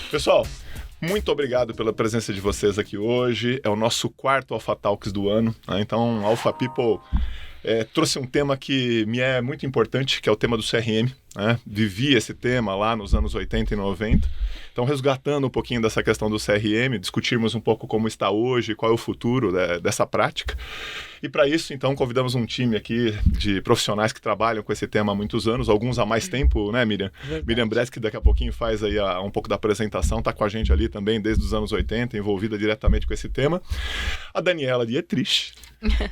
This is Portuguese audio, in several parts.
Pessoal, muito obrigado pela presença de vocês aqui hoje. É o nosso 4º Alpha Talks do ano, né? Então, Alpha People trouxe um tema que me é muito importante, que é o tema do CRM. Né? Vivi esse tema lá nos anos 80 e 90. Então, resgatando um pouquinho dessa questão do CRM, discutirmos um pouco como está hoje, qual é o futuro dessa prática. E para isso, então, convidamos um time aqui de profissionais que trabalham com esse tema há muitos anos, alguns há mais tempo, né, Miriam? Verdade. Miriam Breschi, que daqui a pouquinho faz aí um pouco da apresentação, está com a gente ali também desde os anos 80, envolvida diretamente com esse tema. A Daniela Dietrich,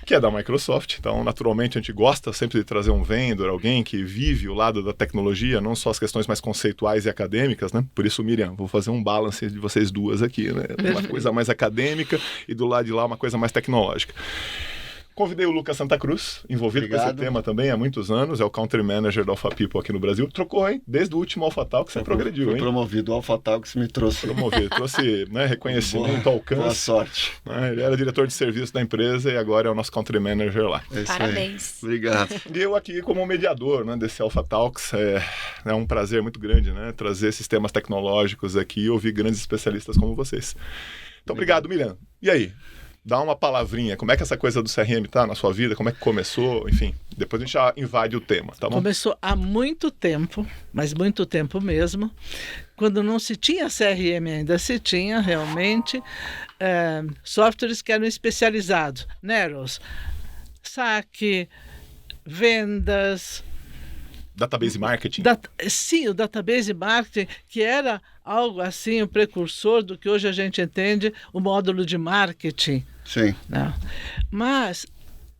que é da Microsoft. Então, naturalmente, a gente gosta sempre de trazer um vendor, alguém que vive o lado da tecnologia, não só as questões mais conceituais e acadêmicas, né? Por isso, Miriam, vou fazer um balance de vocês duas aqui, né? Uma coisa mais acadêmica e do lado de lá uma coisa mais tecnológica. Convidei o Lucas Santa Cruz, envolvido com esse tema também há muitos anos, é o Country Manager da Alpha People aqui no Brasil. Trocou, hein? Desde o último Alpha Talks você progrediu, hein? Foi promovido, o Alpha Talks me trouxe. Promovido, trouxe reconhecimento, alcance. Boa sorte. Né? Ele era diretor de serviço da empresa e agora é o nosso Country Manager lá. Parabéns. Obrigado. E eu aqui como mediador, né, desse Alpha Talks, é um prazer muito grande, né? Trazer esses temas tecnológicos aqui e ouvir grandes especialistas como vocês. Então, obrigado, Miriam. E aí? Dá uma palavrinha, como é que essa coisa do CRM tá na sua vida, como é que começou, enfim, depois a gente já invade o tema, tá bom? Começou há muito tempo, mas muito tempo mesmo, quando não se tinha CRM ainda, se tinha realmente softwares que eram especializados, Neros, saque, vendas... Database marketing. Sim, o database marketing, que era algo assim, o precursor do que hoje a gente entende, o módulo de marketing. Sim. Não. Mas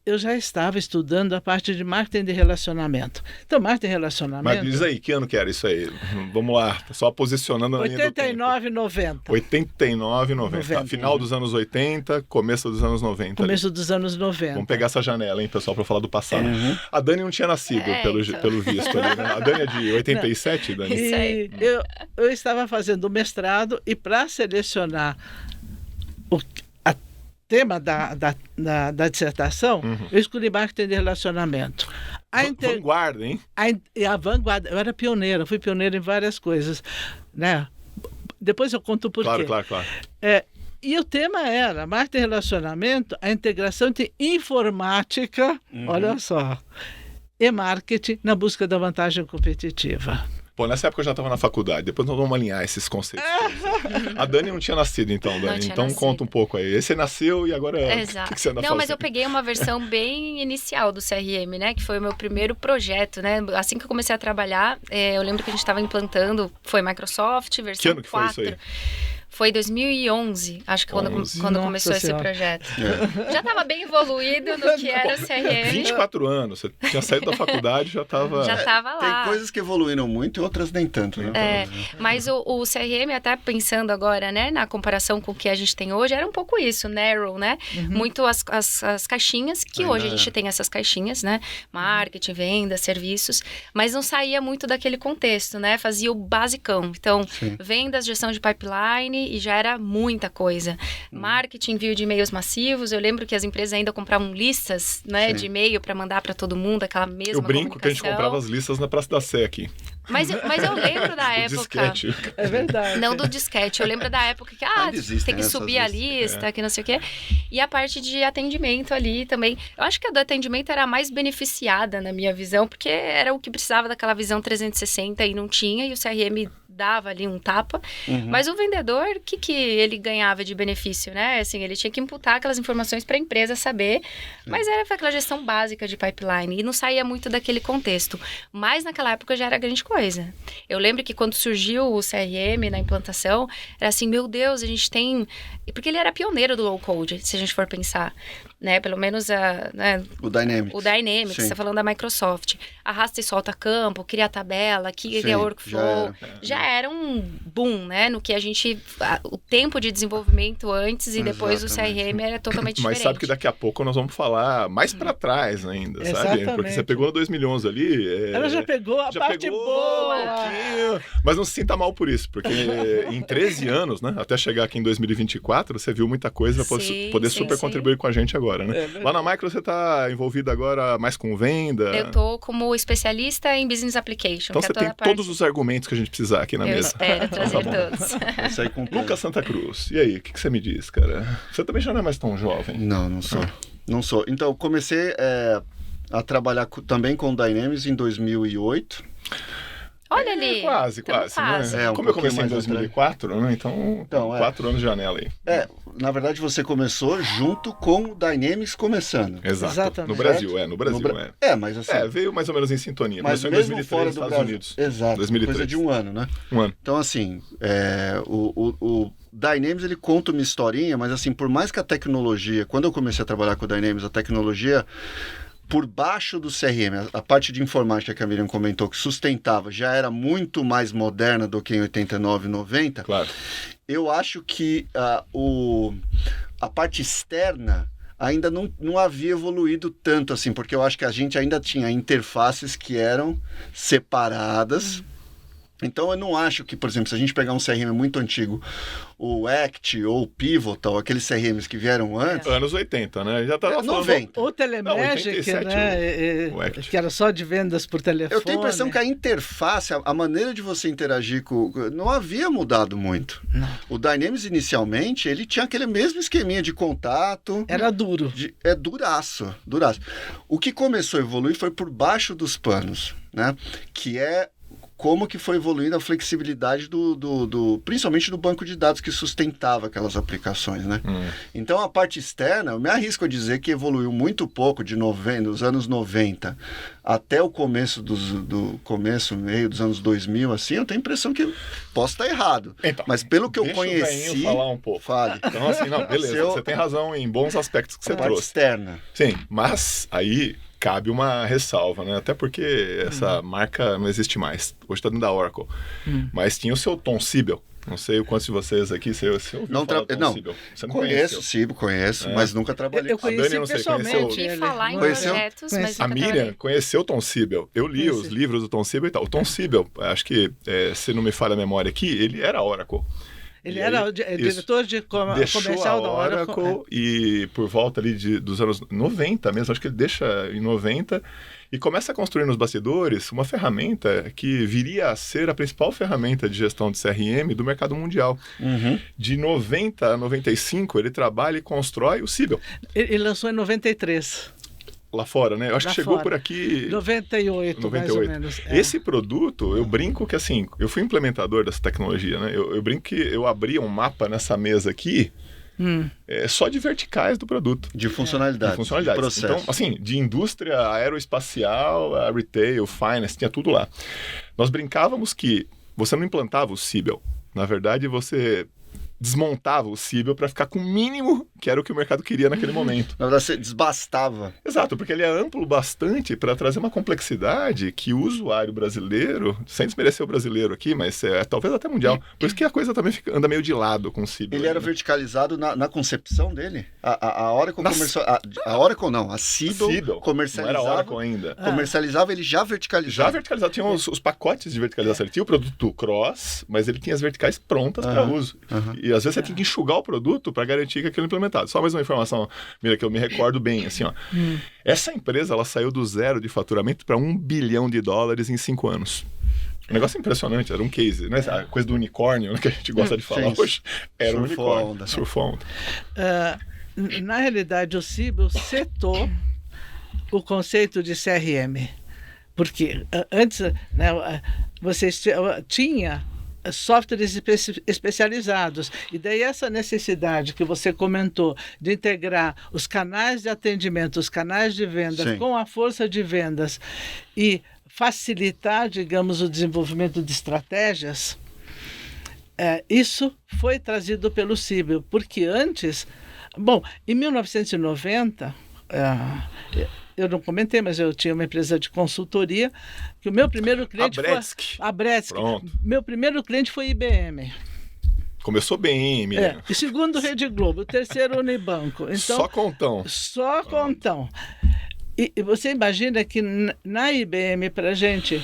eu já estava estudando a parte de marketing de relacionamento. Então, marketing de relacionamento... Mas diz aí, que ano que era isso aí? Vamos lá, só posicionando na linha do tempo. 89 e 90. 89 e 90. Final dos anos 80, começo dos anos 90. Começo dos anos 90. Vamos pegar essa janela, hein, pessoal, para falar do passado. Uhum. A Dani não tinha nascido, pelo visto ali, né? A Dani é de 87, Dani? Isso aí. Eu estava fazendo o mestrado e para selecionar o tema da dissertação, eu escolhi marketing de relacionamento. Vanguarda, hein? A vanguarda. Eu era pioneira, fui pioneira em várias coisas, né? Depois eu conto por quê. Claro. E o tema era marketing de relacionamento, a integração entre informática, olha só, e marketing na busca da vantagem competitiva. Pô, nessa época eu já estava na faculdade, depois nós vamos alinhar esses conceitos. A Dani não tinha nascido então, Dani, então conta um pouco aí. Você nasceu e agora Exato. O que você anda fazendo? Não, mas eu peguei uma versão bem inicial do CRM, né, que foi o meu primeiro projeto, né, assim que eu comecei a trabalhar, eu lembro que a gente estava implantando, foi Microsoft, versão 4. Que ano que foi isso aí? Foi 2011, acho que quando começou esse projeto. Já estava bem evoluído no que era o CRM. 24 anos, você tinha saído da faculdade, já estava... Já estava lá. Tem coisas que evoluíram muito e outras nem tanto, né? Mas o CRM, até pensando agora, né, na comparação com o que a gente tem hoje, era um pouco isso, narrow, né? Muito as caixinhas, que hoje a gente tem essas caixinhas, né? Marketing, vendas, serviços, mas não saía muito daquele contexto, né? Fazia o basicão. Então, vendas, gestão de pipeline, e já era muita coisa. Marketing, envio de e-mails massivos. Eu lembro que as empresas ainda compravam listas, né, de e-mail para mandar para todo mundo, aquela mesma Eu brinco que a gente comprava as listas na Praça da Sé aqui. Mas eu lembro da época... Disquete. É verdade. Não do disquete. Eu lembro da época que tem que subir a lista, que não sei o quê. E a parte de atendimento ali também. Eu acho que a do atendimento era a mais beneficiada na minha visão, porque era o que precisava daquela visão 360 e não tinha, e o CRM dava ali um tapa, mas o vendedor, o que ele ganhava de benefício, né? Assim, ele tinha que imputar aquelas informações para a empresa saber, mas era aquela gestão básica de pipeline, e não saía muito daquele contexto. Mas naquela época já era grande coisa. Eu lembro que quando surgiu o CRM na implantação, era assim, meu Deus, a gente tem... Porque ele era pioneiro do low code, se a gente for pensar, né? Pelo menos o Dynamics. O Dynamics, você está falando da Microsoft. Arrasta e solta campo, cria tabela, cria workflow. Já era um boom, né? No que a gente... O tempo de desenvolvimento antes e depois do CRM era totalmente diferente. Mas sabe que daqui a pouco nós vamos falar mais para trás ainda, sabe? Porque você pegou no 2011 ali... Ela já pegou a parte boa. Mas não se sinta mal por isso, porque em 13 anos, né? Até chegar aqui em 2024, você viu muita coisa para poder super contribuir com a gente agora. agora, né? Lá na Micro você está envolvido agora mais com venda? Eu tô como especialista em Business Application. Então você tem todos os argumentos que a gente precisar aqui na mesa. Eu espero trazer todos. Lucas Santa Cruz, e aí, o que você me diz, cara? Você também já não é mais tão jovem. Não sou. Não sou. Então, eu comecei a trabalhar também com Dynamics em 2008. Olha ali. Quase, né? Como eu comecei em 2004, né? Então 4 anos de janela aí. Na verdade, você começou junto com o Dynamics começando. Exato. No Brasil, no Brasil. Mas assim... veio mais ou menos em sintonia. Mas começou em mesmo 2003 fora nos do Estados Brasil. Unidos. Exato. 2003. Coisa de um ano, né? Um ano. Então, assim, o Dynamics, ele conta uma historinha, mas assim, por mais que a tecnologia... Quando eu comecei a trabalhar com o Dynamics, a tecnologia... Por baixo do CRM, a parte de informática que a Miriam comentou, que sustentava, já era muito mais moderna do que em 89 e 90. Claro. Eu acho que a parte externa ainda não havia evoluído tanto assim, porque eu acho que a gente ainda tinha interfaces que eram separadas. Então, eu não acho que, por exemplo, se a gente pegar um CRM muito antigo, o Act ou o Pivotal, aqueles CRMs que vieram antes... Anos 80, né? Já estava falando... 90. O Telemagic, né? Que era só de vendas por telefone. Eu tenho a impressão que a interface, a maneira de você interagir não havia mudado muito. Não. O Dynamics, inicialmente, ele tinha aquele mesmo esqueminha de contato. Era duro. Duraço. O que começou a evoluir foi por baixo dos panos, né? Que é como que foi evoluindo a flexibilidade principalmente do banco de dados que sustentava aquelas aplicações, né? Então, a parte externa, eu me arrisco a dizer que evoluiu muito pouco dos anos 90 até o começo meio dos anos 2000, assim, eu tenho a impressão que posso estar errado. Então, mas pelo que eu conheci... Deixa o falar um pouco. Fale. Então, assim, beleza, você tem razão em bons aspectos que você trouxe. Externa. Sim, mas aí... Cabe uma ressalva, né? Até porque essa marca não existe mais. Hoje está dentro da Oracle. Mas tinha o seu Tom Siebel. Não sei o quanto de vocês aqui, você ouviu falar do Tom Siebel? Você não conheço, Siebel, mas nunca trabalhei. Eu conheci pessoalmente. Ouvi falar em projetos, mas a Miriam conheceu o Tom Siebel. Eu li os livros do Tom Siebel e tal. O Tom Siebel, acho que, se não me falha a memória aqui, ele era Oracle. Ele era diretor de comercial da Oracle. E por volta ali dos anos 90 mesmo, acho que ele deixa em 90 e começa a construir nos bastidores uma ferramenta que viria a ser a principal ferramenta de gestão de CRM do mercado mundial. De 90 a 95, ele trabalha e constrói o Siebel. Ele lançou em 93. Lá fora, né? Eu acho que chegou por aqui... 98, mais ou menos. Esse produto, eu brinco que assim, eu fui implementador dessa tecnologia, né? Eu brinco que eu abria um mapa nessa mesa aqui, só de verticais do produto. De funcionalidades. De processo. Então, assim, de indústria aeroespacial, a retail, finance, tinha tudo lá. Nós brincávamos que você não implantava o Siebel. Na verdade, você desmontava o Siebel para ficar com o mínimo que era o que o mercado queria naquele momento. Na verdade, você desbastava. Exato, porque ele é amplo bastante para trazer uma complexidade que o usuário brasileiro, sem desmerecer o brasileiro aqui, mas talvez até mundial, por isso que a coisa também anda meio de lado com o Siebel. Ele era verticalizado na concepção dele? A Oracle a Siebel comercializava. Não era Oracle ainda. Comercializava, ele já verticalizava. Já verticalizava, tinha os pacotes de verticalização. Ele tinha o produto cross, mas ele tinha as verticais prontas para uso. E às vezes você tem que enxugar o produto para garantir que aquilo é implementado. Só mais uma informação, Mira, que eu me recordo bem, assim, ó. Essa empresa, ela saiu do zero de faturamento para $1 bilhão em 5 anos. Um negócio impressionante, era um case, né? A coisa do unicórnio, né, que a gente gosta de falar hoje, era um unicórnio. Surfou onda. Na realidade, o Siebel setou o conceito de CRM. Porque antes, né, você tinha softwares especializados. E daí essa necessidade que você comentou de integrar os canais de atendimento, os canais de vendas com a força de vendas e facilitar, digamos, o desenvolvimento de estratégias, isso foi trazido pelo Siebel, porque antes... Bom, em 1990... eu não comentei, mas eu tinha uma empresa de consultoria, que o meu primeiro cliente foi... A Bredsky. Pronto. Meu primeiro cliente foi IBM. Começou bem, Miriam. O segundo, Rede Globo. O terceiro, Unibanco. Então, só contão. Só contão. E você imagina que na IBM, para a gente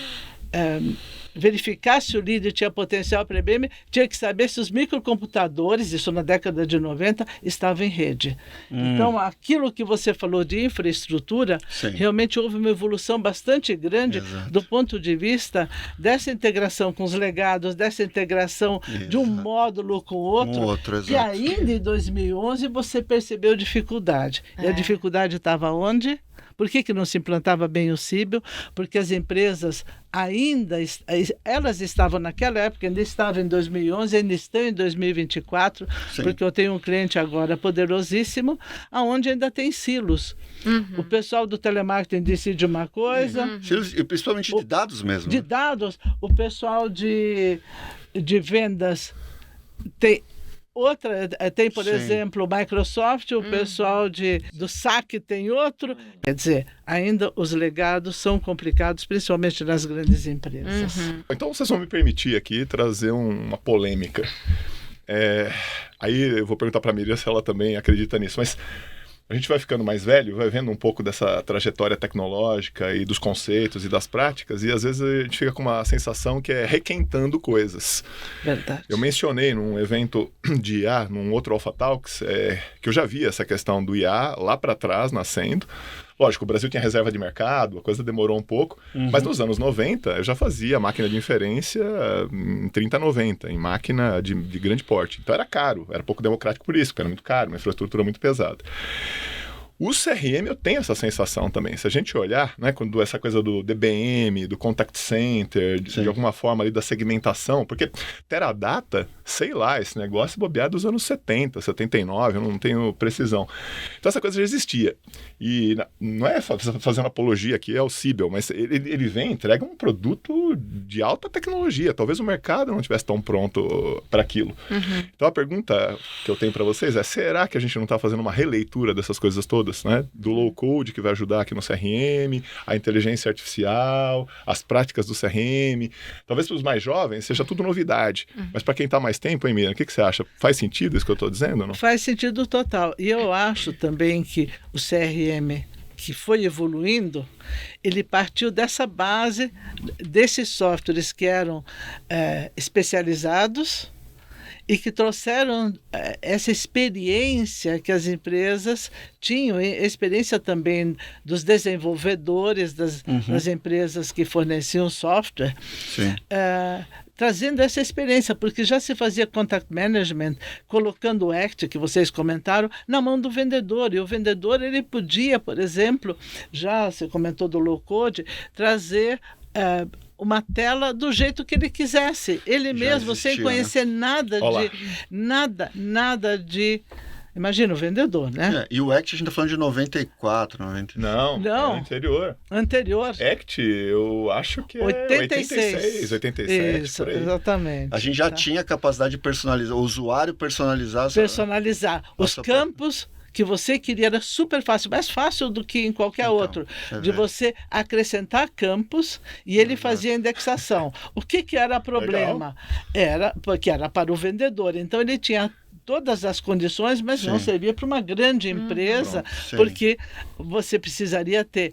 verificar se o líder tinha potencial para IBM, tinha que saber se os microcomputadores, isso na década de 90, estavam em rede. Então, aquilo que você falou de infraestrutura, realmente houve uma evolução bastante grande do ponto de vista dessa integração com os legados, dessa integração de um módulo com outro, que ainda em 2011 você percebeu dificuldade. E a dificuldade estava onde? Por que não se implantava bem o Síbio? Porque as empresas elas estavam naquela época, ainda estavam em 2011, ainda estão em 2024, porque eu tenho um cliente agora poderosíssimo, onde ainda tem silos. O pessoal do telemarketing decide uma coisa. Silos, e principalmente de dados mesmo. De dados. O pessoal de vendas tem... Outra, tem, por exemplo, o Microsoft, o pessoal do SAC tem outro. Quer dizer, ainda os legados são complicados, principalmente nas grandes empresas. Então, vocês vão me permitir aqui trazer uma polêmica. Aí eu vou perguntar para a Miriam se ela também acredita nisso, mas a gente vai ficando mais velho, vai vendo um pouco dessa trajetória tecnológica e dos conceitos e das práticas, e às vezes a gente fica com uma sensação que é requentando coisas. Verdade. Eu mencionei num evento de IA, num outro Alpha Talks, que eu já vi essa questão do IA lá para trás, nascendo. Lógico, o Brasil tinha reserva de mercado, a coisa demorou um pouco, mas nos anos 90 eu já fazia máquina de inferência em 3090, em máquina de grande porte. Então era caro, era pouco democrático por isso, porque era muito caro, uma infraestrutura muito pesada. O CRM eu tenho essa sensação também. Se a gente olhar, né, quando essa coisa do DBM, do Contact Center, de alguma forma ali da segmentação, porque Teradata, sei lá, esse negócio bobeado dos anos 70, 79, eu não tenho precisão. Então essa coisa já existia. E não é fazendo apologia aqui ao Síbio, mas ele vem, entrega um produto de alta tecnologia. Talvez o mercado não estivesse tão pronto para aquilo. Então a pergunta que eu tenho para vocês é, será que a gente não está fazendo uma releitura dessas coisas todas? Né? Do low code que vai ajudar aqui no CRM, a inteligência artificial, as práticas do CRM. Talvez para os mais jovens seja tudo novidade, mas para quem está mais tempo, hein, Miriam, o que você acha? Faz sentido isso que eu estou dizendo? Não? Faz sentido total. E eu acho também que o CRM que foi evoluindo, ele partiu dessa base, desses softwares que eram especializados, e que trouxeram essa experiência que as empresas tinham, experiência também dos desenvolvedores das empresas que forneciam software, trazendo essa experiência, porque já se fazia contact management, colocando o ACT, que vocês comentaram, na mão do vendedor, e o vendedor ele podia, por exemplo, já se comentou do low code, trazer uma tela do jeito que ele quisesse. Ele já mesmo, existia, sem conhecer nada de... Imagina o vendedor, né? E o ACT a gente está falando de 94, 95. Não, é anterior. Anterior. ACT, eu acho que é 86, 87, isso, por aí. Exatamente. A gente já tinha capacidade de personalizar, o usuário personalizar. Os campos que você queria era super fácil, mais fácil do que em qualquer outro, de você acrescentar campos e ele fazia a indexação. O que era problema? Era porque era para o vendedor, então ele tinha todas as condições, mas não servia para uma grande empresa, porque você precisaria ter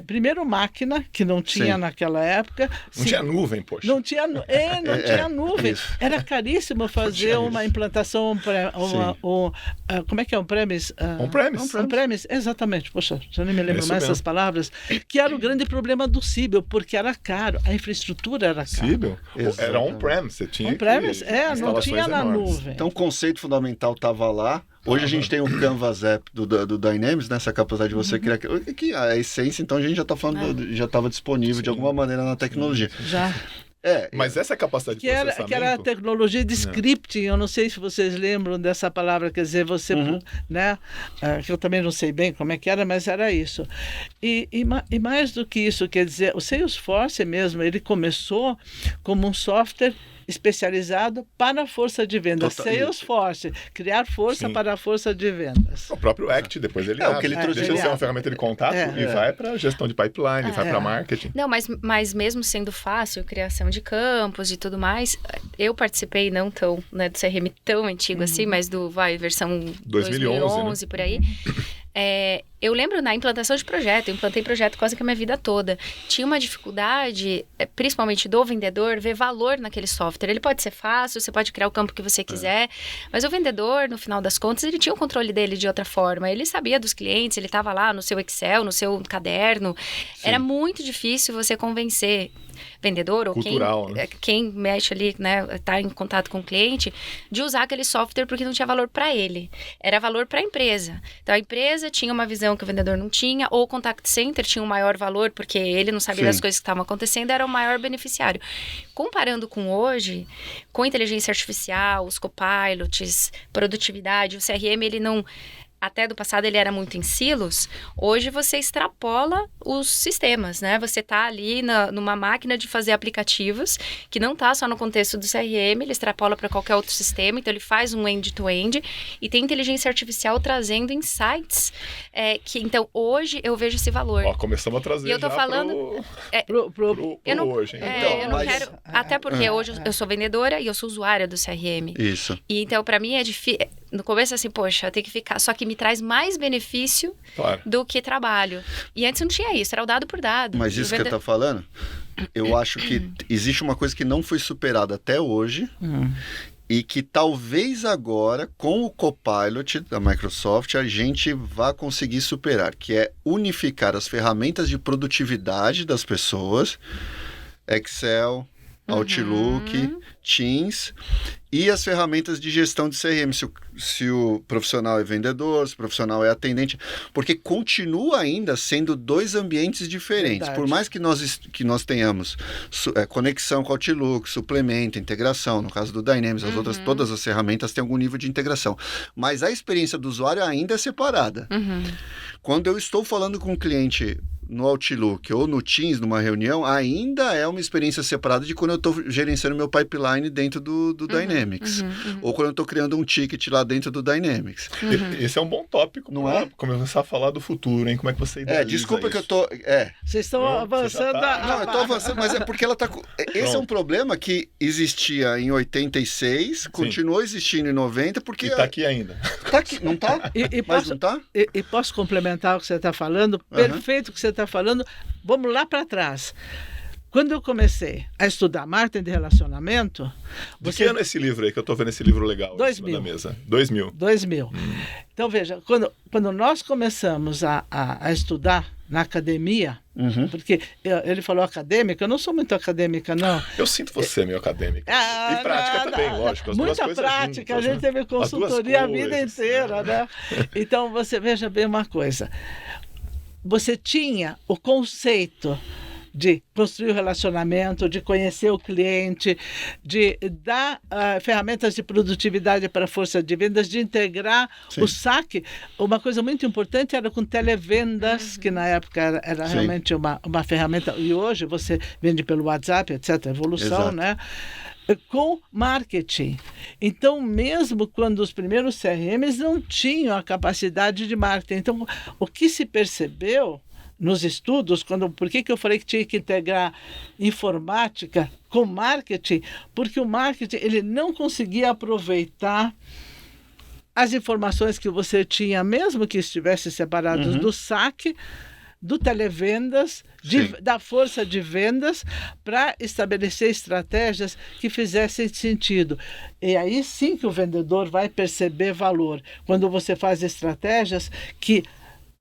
primeiro máquina, que não tinha naquela época. Não tinha nuvem, poxa. Não tinha nuvem. Isso. Era caríssimo fazer uma implantação, como é que é? On-premise? On-premise, exatamente. Poxa, já nem me lembro mais essas palavras. Que era o grande problema do Síbio, porque era caro, a infraestrutura era cara. Síbio? Era on-premise, você tinha on-premise, não tinha na nuvem. Então o conceito fundamental estava lá. Hoje a gente tem o Canvas App do Dynamics, né? Essa capacidade de você criar... Que a essência, então, a gente já está falando, já estava disponível de alguma maneira na tecnologia. Já. Mas essa capacidade de processamento... Que era a tecnologia de scripting, eu não sei se vocês lembram dessa palavra, quer dizer, você, né? Que eu também não sei bem como é que era, mas era isso. E mais do que isso, quer dizer, o Salesforce mesmo, ele começou como um software especializado para a força de vendas. Salesforce, criar força para a força de vendas. O próprio ACT, depois ele o que ele trouxe deixa de ser uma ferramenta de contato e vai para gestão de pipeline, vai para marketing. Não, mas mesmo sendo fácil, criação de campos e tudo mais, eu participei não tão, né, do CRM tão antigo assim, mas do versão 2011 né? Por aí. Eu lembro na implantação de projeto, eu implantei projeto quase que a minha vida toda. Tinha uma dificuldade, principalmente do vendedor, ver valor naquele software. Ele pode ser fácil, você pode criar o campo que você quiser, mas o vendedor, no final das contas, ele tinha o controle dele de outra forma. Ele sabia dos clientes, ele estava lá no seu Excel, no seu caderno. Sim. Era muito difícil você convencer vendedor ou cultural, quem mexe ali, né, tá em contato com o cliente, de usar aquele software porque não tinha valor para ele. Era valor para a empresa. Então, a empresa tinha uma visão que o vendedor não tinha, ou o contact center tinha um maior valor porque ele não sabia das coisas que estavam acontecendo, era o maior beneficiário. Comparando com hoje, com inteligência artificial, os copilots, produtividade, o CRM, ele não... Até do passado ele era muito em silos, hoje você extrapola os sistemas, né? Você está ali numa máquina de fazer aplicativos, que não está só no contexto do CRM, ele extrapola para qualquer outro sistema, então ele faz um end-to-end, e tem inteligência artificial trazendo insights, então hoje eu vejo esse valor. Começamos a trazer e eu tô falando pro hoje. Então, eu não quero, até porque hoje eu sou vendedora e eu sou usuária do CRM. Isso. E então, para mim é difícil... No começo, assim, poxa, eu tenho que ficar... Só que me traz mais benefício do que trabalho. E antes não tinha isso, era o dado por dado. Mas isso que você tá falando, eu acho que existe uma coisa que não foi superada até hoje e que talvez agora, com o Copilot da Microsoft, a gente vá conseguir superar, que é unificar as ferramentas de produtividade das pessoas, Excel, Outlook, Teams... E as ferramentas de gestão de CRM, se o profissional é vendedor, se o profissional é atendente, porque continua ainda sendo dois ambientes diferentes. Verdade. Por mais que nós tenhamos conexão com o Outlook, suplemento, integração, no caso do Dynamics, as outras, todas as ferramentas têm algum nível de integração. Mas a experiência do usuário ainda é separada. Quando eu estou falando com um cliente no Outlook ou no Teams, numa reunião, ainda é uma experiência separada de quando eu estou gerenciando meu pipeline dentro do Dynamics. Ou quando eu estou criando um ticket lá dentro do Dynamics. Esse é um bom tópico, não é? Começar a falar do futuro, hein? Como é que você idealiza desculpa isso? que eu tô... Vocês estão avançando... Não, eu tô avançando, mas é porque ela tá... Esse é um problema que existia em 86, continuou existindo em 90, porque... E tá aqui ainda. Tá aqui, não tá? Mas não tá? E posso complementar o que você está falando? Perfeito o que você está falando. Vamos lá para trás. Quando eu comecei a estudar marketing de relacionamento... De que ano é esse livro aí, que eu estou vendo esse livro legal 2000. Na mesa? 2000. Então, veja, quando nós começamos a estudar na academia, porque ele falou acadêmica, eu não sou muito acadêmica, não. Eu sinto você meio acadêmica. E prática também, lógico. Muita prática, a gente teve consultoria a vida inteira, né? Então, você veja bem uma coisa. Você tinha o conceito de construir o relacionamento, de conhecer o cliente, de dar ferramentas de produtividade para a força de vendas, de integrar o saque. Uma coisa muito importante era com televendas, que na época era realmente uma ferramenta, e hoje você vende pelo WhatsApp, etc. Evolução, né? Com marketing. Então, mesmo quando os primeiros CRMs não tinham a capacidade de marketing. Então, o que se percebeu nos estudos, por que eu falei que tinha que integrar informática com marketing? Porque o marketing ele não conseguia aproveitar as informações que você tinha, mesmo que estivesse separados do saque, do televendas, da força de vendas, para estabelecer estratégias que fizessem sentido. E aí sim que o vendedor vai perceber valor. Quando você faz estratégias que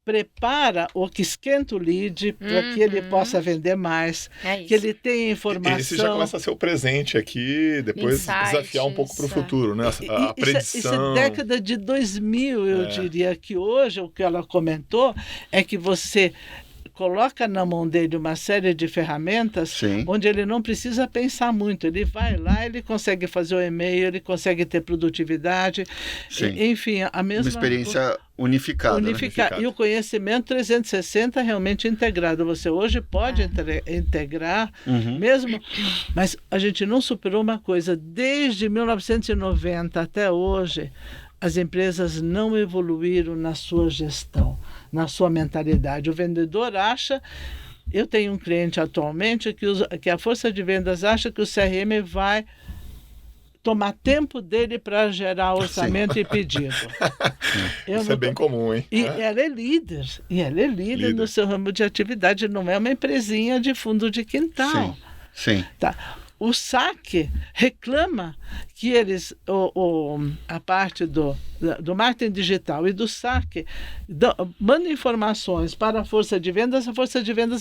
prepara ou que esquenta o lead para que ele possa vender mais, que ele tenha informação. Esse já começa a ser o presente aqui, depois desafiar um pouco para o futuro, né? A predição. Isso é década de 2000, eu diria que hoje o que ela comentou é que você coloca na mão dele uma série de ferramentas onde ele não precisa pensar muito. Ele vai lá, ele consegue fazer o e-mail, ele consegue ter produtividade. Enfim, a mesma... Uma experiência unificada. Né? E o conhecimento 360 realmente integrado. Você hoje pode integrar mesmo, mas a gente não superou uma coisa. Desde 1990 até hoje, as empresas não evoluíram na sua gestão, na sua mentalidade. O vendedor acha... Eu tenho um cliente atualmente que a força de vendas acha que o CRM vai tomar tempo dele para gerar orçamento e pedido. Isso é bem comum, hein? E ela é líder. E ela é líder no seu ramo de atividade. Não é uma empresinha de fundo de quintal. Sim. Tá. O SAC reclama que eles, a parte do marketing digital e do SAC, mandam informações para a força de vendas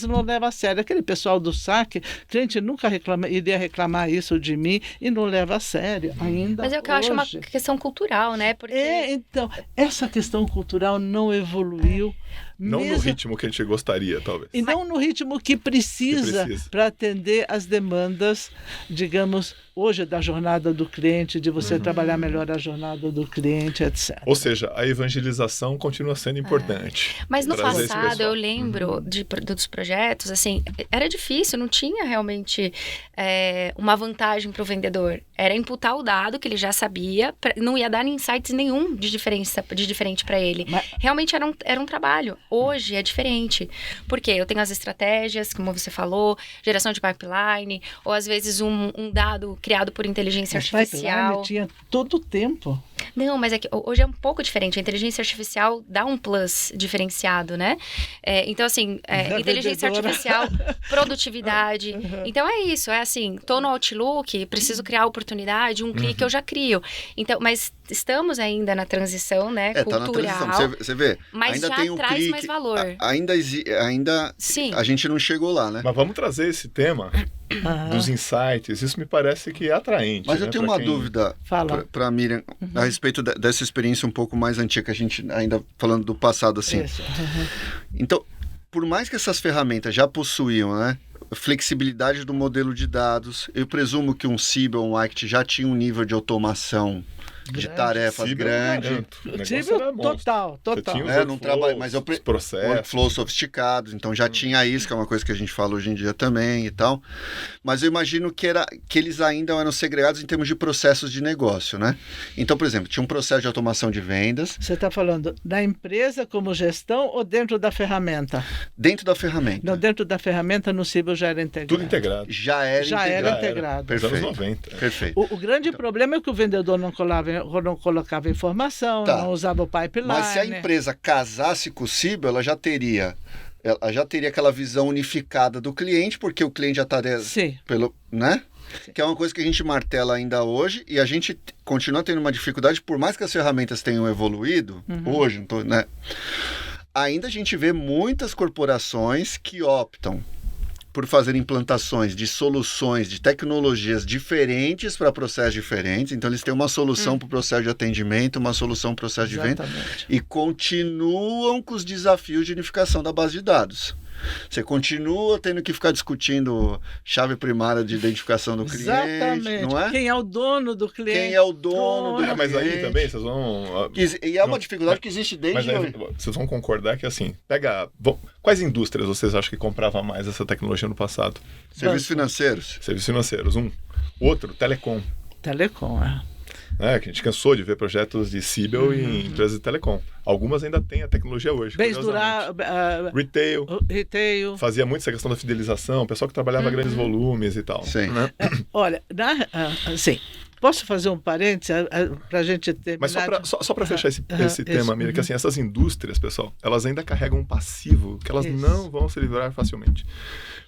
não leva a sério. Aquele pessoal do SAC, cliente nunca iria reclamar isso de mim e não leva a sério ainda. Mas é o que eu acho uma questão cultural, né? Porque... então, essa questão cultural não evoluiu. Não no ritmo que a gente gostaria, talvez. E não no ritmo que precisa para atender as demandas, digamos, hoje da jornada do cliente, de você trabalhar melhor a jornada do cliente, etc. Ou seja, a evangelização continua sendo importante. Mas no passado, eu lembro dos projetos, assim, era difícil, não tinha realmente uma vantagem para o vendedor. Era imputar o dado que ele já sabia, não ia dar insights nenhum de diferente para ele. Realmente era um trabalho. Hoje é diferente. Porque eu tenho as estratégias, como você falou, geração de pipeline, ou às vezes um dado criado por inteligência artificial. Tinha todo o tempo. Não, mas é que hoje é um pouco diferente. A inteligência artificial dá um plus diferenciado, né? Então, assim, inteligência artificial, produtividade. Então, é isso. É assim, tô no Outlook, preciso criar oportunidade, um clique eu já crio. Então, mas estamos ainda na transição, né? Cultural. Tá na transição. Você vê, mas ainda já tem um traz clique, mais valor. Ainda Sim. A gente não chegou lá, né? Mas vamos trazer esse tema dos insights. Isso me parece que é atraente. Mas eu tenho uma dúvida para Miriam a respeito dessa experiência um pouco mais antiga, que a gente ainda falando do passado, assim. Então, por mais que essas ferramentas já possuíam, né, flexibilidade do modelo de dados, eu presumo que um Siebel, um Ict já tinha um nível de automação de tarefas grande. Total. Não trabalho, mas processos, workflows sofisticados, então já tinha isso, que é uma coisa que a gente fala hoje em dia também e tal. Mas eu imagino que eles ainda eram segregados em termos de processos de negócio, né? Então, por exemplo, tinha um processo de automação de vendas. Você está falando da empresa como gestão ou dentro da ferramenta? Dentro da ferramenta. Não, dentro da ferramenta no Siebel já era integrado. Tudo integrado. Já era integrado. Perfeito. Nos anos 90. Perfeito. O grande problema é que o vendedor não colocava informação, não usava o pipeline. Mas se a empresa casasse com o Siebel, ela já teria aquela visão unificada do cliente, porque o cliente já estaria né? Sim. Que é uma coisa que a gente martela ainda hoje e a gente continua tendo uma dificuldade, por mais que as ferramentas tenham evoluído, hoje, né? Ainda a gente vê muitas corporações que optam por fazer implantações de soluções, de tecnologias diferentes para processos diferentes. Então, eles têm uma solução para o processo de atendimento, uma solução para o processo de venda e continuam com os desafios de unificação da base de dados. Você continua tendo que ficar discutindo chave primária de identificação do cliente, não é? Quem é o dono do cliente? Quem é o dono do cliente? Mas aí também vocês vão... E é uma dificuldade que existe desde... Mas aí, vocês vão concordar que, assim, quais indústrias vocês acham que compravam mais essa tecnologia no passado? Serviços financeiros. Serviços financeiros, Outro, telecom. Telecom, que a gente cansou de ver projetos de Siebel em empresas de telecom. Algumas ainda têm a tecnologia hoje. Bens duráveis. Retail. Fazia muito essa questão da fidelização, o pessoal que trabalhava grandes volumes e tal. Sim. Né? Olha, assim, posso fazer um parênteses para a gente terminar? Mas só para fechar esse tema, Miriam, que assim, essas indústrias, pessoal, elas ainda carregam um passivo que elas não vão se livrar facilmente.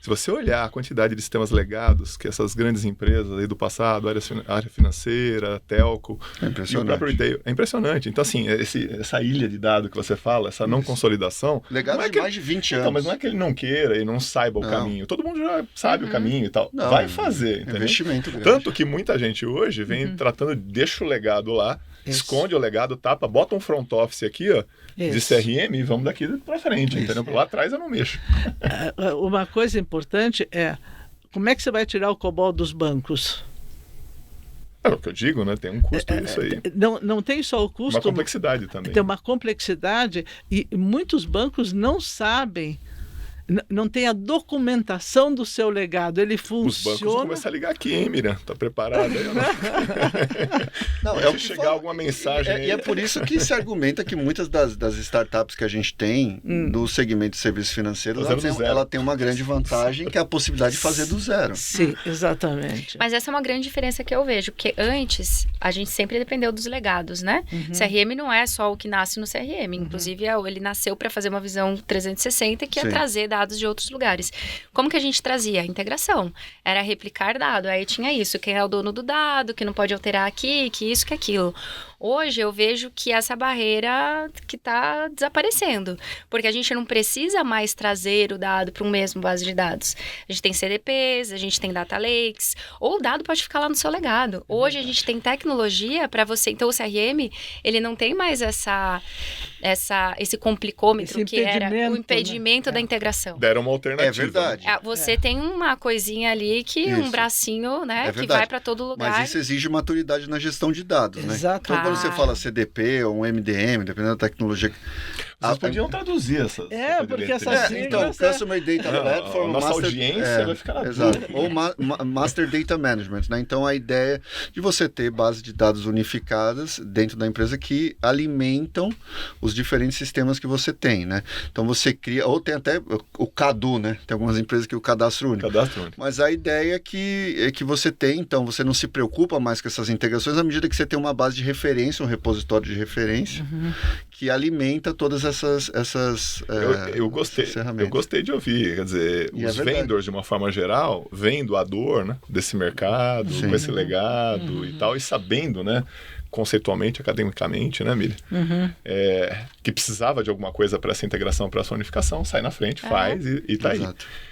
Se você olhar a quantidade de sistemas legados que essas grandes empresas aí do passado, área financeira, telco, e o próprio retail, é impressionante. Então, assim, essa ilha de dados que você fala, essa não consolidação... Legado de mais de 20 anos. Então, mas não é que ele não queira e não saiba o caminho. Todo mundo já sabe o caminho e tal. Vai fazer, entendeu? Investimento grande. Tanto que muita gente hoje vem tratando, deixa o legado lá, esconde o legado, tapa, bota um front office aqui, ó, de CRM e vamos daqui para frente, entendeu? Lá atrás eu não mexo. Uma coisa importante é, como é que você vai tirar o COBOL dos bancos? É o que eu digo, né? Tem um custo isso aí. Não tem só o custo. Uma complexidade também. Tem uma complexidade e muitos bancos não sabem não tem a documentação do seu legado. Ele funciona... Os bancos vão começar a ligar aqui, hein, Miriam? Tá preparado aí? Não, é o que chegar alguma mensagem aí. E é por isso que se argumenta que muitas das startups que a gente tem no segmento de serviços financeiros, ela tem uma grande vantagem, que é a possibilidade de fazer do zero. Sim, exatamente. Mas essa é uma grande diferença que eu vejo, porque antes a gente sempre dependeu dos legados, né? CRM não é só o que nasce no CRM, inclusive ele nasceu para fazer uma visão 360, que é trazer dados de outros lugares. Como que a gente trazia? Integração. Era replicar dado. Aí tinha isso, quem é o dono do dado, que não pode alterar aqui, que isso, que aquilo. Hoje eu vejo que essa barreira que está desaparecendo, porque a gente não precisa mais trazer o dado para um mesmo base de dados. A gente tem CDPs, a gente tem data lakes, ou o dado pode ficar lá no seu legado. Hoje a gente tem tecnologia para você... Então o CRM, ele não tem mais esse complicômetro que era o impedimento da integração. Deram uma alternativa. É verdade. Você tem uma coisinha ali, um bracinho, né, que vai para todo lugar. Mas isso exige maturidade na gestão de dados, né? Exato. Então, quando você fala CDP ou um MDM, dependendo da tecnologia... Vocês podiam traduzir essas. Porque essas então, Customer Data Platform... Nossa audiência vai ficar na exato. Ou Master Data Management, né? Então, a ideia de você ter bases de dados unificadas dentro da empresa que alimentam os diferentes sistemas que você tem, né? Então, você cria... Ou tem até o CADU, né? Tem algumas empresas que o cadastro único. Mas a ideia é que você tem, então, você não se preocupa mais com essas integrações à medida que você tem uma base de referência, um repositório de referência, que alimenta todas essas eu gostei de ouvir, quer dizer, os vendors de uma forma geral vendo a dor, né, desse mercado, com esse legado e tal, e sabendo, né, conceitualmente, academicamente, né, Miriam? Que precisava de alguma coisa para essa integração, para essa unificação, sai na frente, faz e tá aí.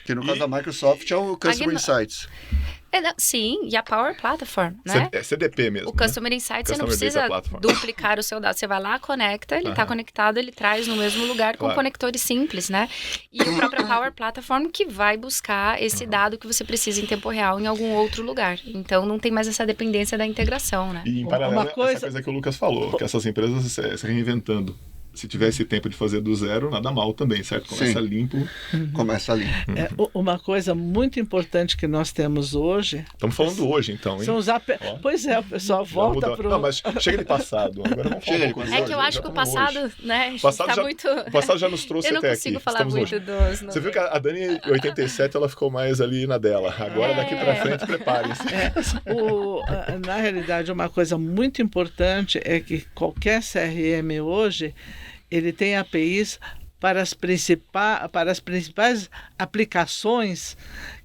Que no caso da Microsoft é o Customer Insights. Sim, e a Power Platform, né? É CDP mesmo. O Customer Insights, você não precisa duplicar o seu dado. Você vai lá, conecta, ele está conectado, ele traz no mesmo lugar com conectores simples, né? E a própria Power Platform que vai buscar esse dado que você precisa em tempo real em algum outro lugar. Então, não tem mais essa dependência da integração, né? E em paralelo, essa coisa que o Lucas falou, que essas empresas se reinventando. Se tivesse tempo de fazer do zero, nada mal também, certo? Começa limpo. Começa limpo. Uma coisa muito importante que nós temos hoje... Estamos falando hoje, então, hein? São os Pois é, o pessoal volta para o... Não, mas chega de passado. Agora vamos falar coisa. É que eu acho que o passado, né? O passado já nos trouxe até aqui. Eu não consigo falar muito dos... Você viu que a Dani, em 87, ela ficou mais ali na dela. Agora, daqui para frente, preparem-se. Na realidade, uma coisa muito importante é que qualquer CRM hoje... ele tem APIs para as principais aplicações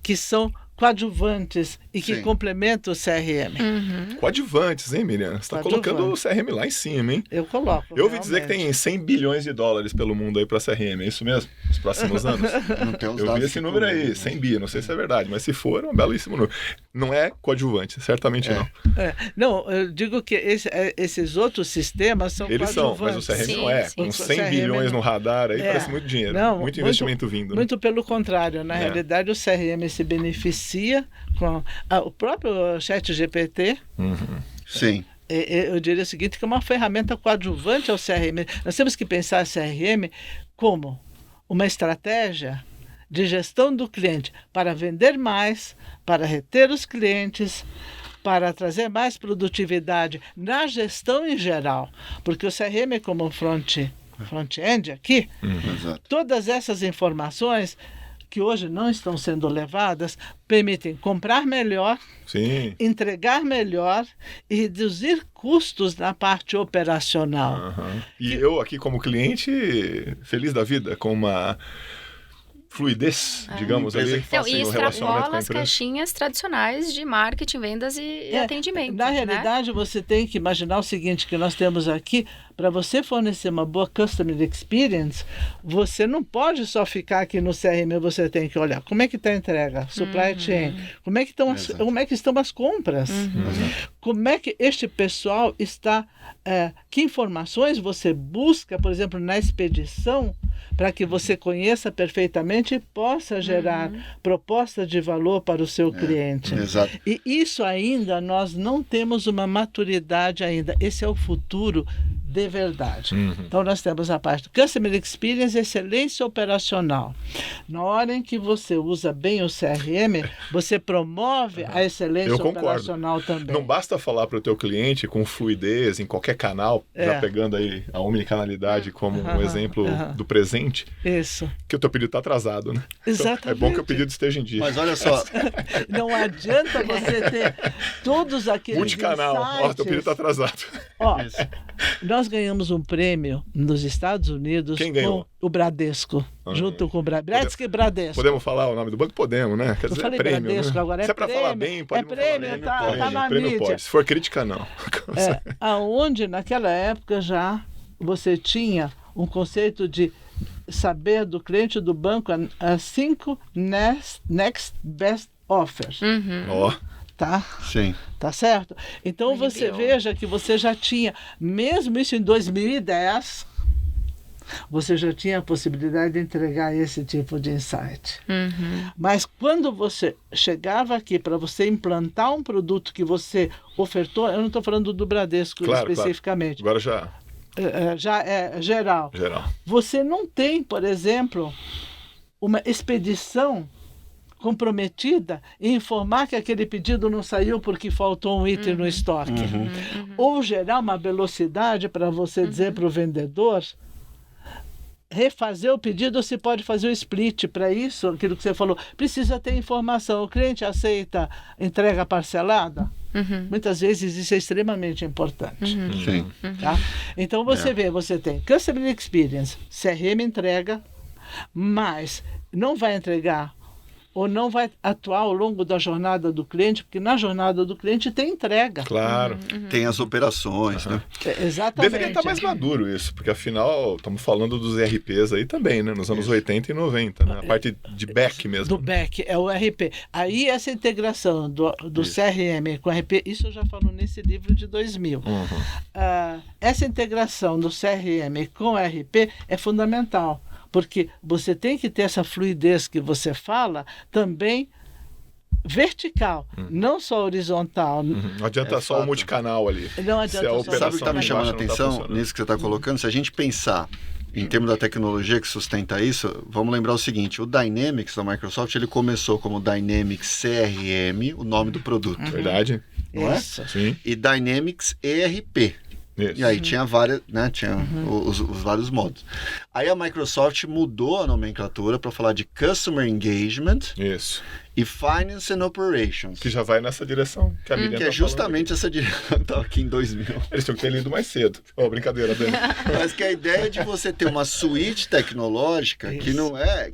que são coadjuvantes e que complementam o CRM. Coadjuvantes, hein, Miriam? Você está colocando o CRM lá em cima, hein? Eu coloco. Eu ouvi dizer que tem $100 bilhões pelo mundo aí para CRM, é isso mesmo? Nos próximos anos? Não tem os eu vi esse número aí, 100 bi, não sei se é verdade, mas se for, é um belíssimo número. Não é coadjuvante, certamente não. Não, eu digo que esses outros sistemas são coadjuvantes. Eles são, mas o CRM não é. Com 100 bilhões no radar aí parece muito dinheiro, muito investimento vindo. Muito pelo contrário, na realidade o CRM se beneficia com o próprio ChatGPT. Sim. Eu diria o seguinte, que é uma ferramenta coadjuvante ao CRM. Nós temos que pensar CRM como uma estratégia de gestão do cliente para vender mais, para reter os clientes, para trazer mais produtividade na gestão em geral. Porque o CRM como front-end aqui, todas essas informações que hoje não estão sendo levadas, permitem comprar melhor, entregar melhor e reduzir custos na parte operacional. E eu aqui como cliente, feliz da vida, com uma fluidez, digamos, ali, e extrapola as caixinhas tradicionais de marketing, vendas e atendimento. Na realidade, você tem que imaginar o seguinte, que nós temos aqui, para você fornecer uma boa Customer Experience, você não pode só ficar aqui no CRM, você tem que olhar como é que está a entrega, supply chain, como é que estão as compras, como é que este pessoal está, que informações você busca, por exemplo, na expedição, para que você conheça perfeitamente e possa gerar proposta de valor para o seu cliente. Exato. E isso ainda, nós não temos uma maturidade ainda. Esse é o futuro de verdade. Então, nós temos a parte do Customer Experience, excelência operacional. Na hora em que você usa bem o CRM, você promove a excelência operacional também. Não basta falar para o teu cliente com fluidez em qualquer canal, já pegando aí a omnicanalidade como um exemplo do presente, que o teu pedido está atrasado, né? Exatamente. Então, é bom que o pedido esteja em dia. Mas olha só... Não adianta você ter todos aqueles multicanal, insights. Teu pedido está atrasado. Nós ganhamos um prêmio nos Estados Unidos. Quem ganhou? Com o Bradesco, junto com o Bradesco e Bradesco. Podemos falar o nome do banco? Podemos, né? Quer dizer, falei é prêmio, Bradesco, né? agora Se é para falar bem, pode falar prêmio, bem. tá na mídia. Pode. Se for crítica, não. Aonde, naquela época, já você tinha um conceito de saber do cliente do banco as 5 next best offers. Tá? Sim. Tá certo? Então você veja que você já tinha, mesmo isso em 2010, você já tinha a possibilidade de entregar esse tipo de insight. Mas quando você chegava aqui para você implantar um produto que você ofertou, eu não estou falando do Bradesco especificamente. Claro. Agora já é geral. Você não tem, por exemplo, uma expedição comprometida em informar que aquele pedido não saiu porque faltou um item no estoque. Ou gerar uma velocidade para você dizer para o vendedor refazer o pedido, ou se pode fazer o split. Para isso, aquilo que você falou, precisa ter informação. O cliente aceita entrega parcelada? Muitas vezes isso é extremamente importante. Sim. Tá? Então você vê, você tem Customer Experience, CRM entrega, mas não vai entregar ou não vai atuar ao longo da jornada do cliente, porque na jornada do cliente tem entrega. Claro. Tem as operações, né? Exatamente. Deveria estar mais maduro isso, porque afinal estamos falando dos ERPs aí também, né? Nos anos 80 e 90, né? A parte de back mesmo. Do back, é o ERP. Aí essa integração do CRM com o ERP, isso eu já falo nesse livro de 2000. Essa integração do CRM com o ERP é fundamental. Porque você tem que ter essa fluidez que você fala também vertical, não só horizontal. Não adianta só o multicanal ali. Não adianta só. Sabe o que está me chamando a atenção nisso que você está colocando? Se a gente pensar em termos da tecnologia que sustenta isso, vamos lembrar o seguinte, o Dynamics da Microsoft, ele começou como Dynamics CRM, o nome do produto. Verdade. Não é? Sim. E Dynamics ERP. Isso. E aí tinha várias, né? Tinha os vários modos. Aí a Microsoft mudou a nomenclatura para falar de Customer Engagement. Isso. E Finance and Operations. Que já vai nessa direção que a Miriam que é justamente essa direção. Estava aqui em 2000. Eles tinham que ter lido mais cedo. Brincadeira, Dani. Mas que a ideia de você ter uma suíte tecnológica que não é...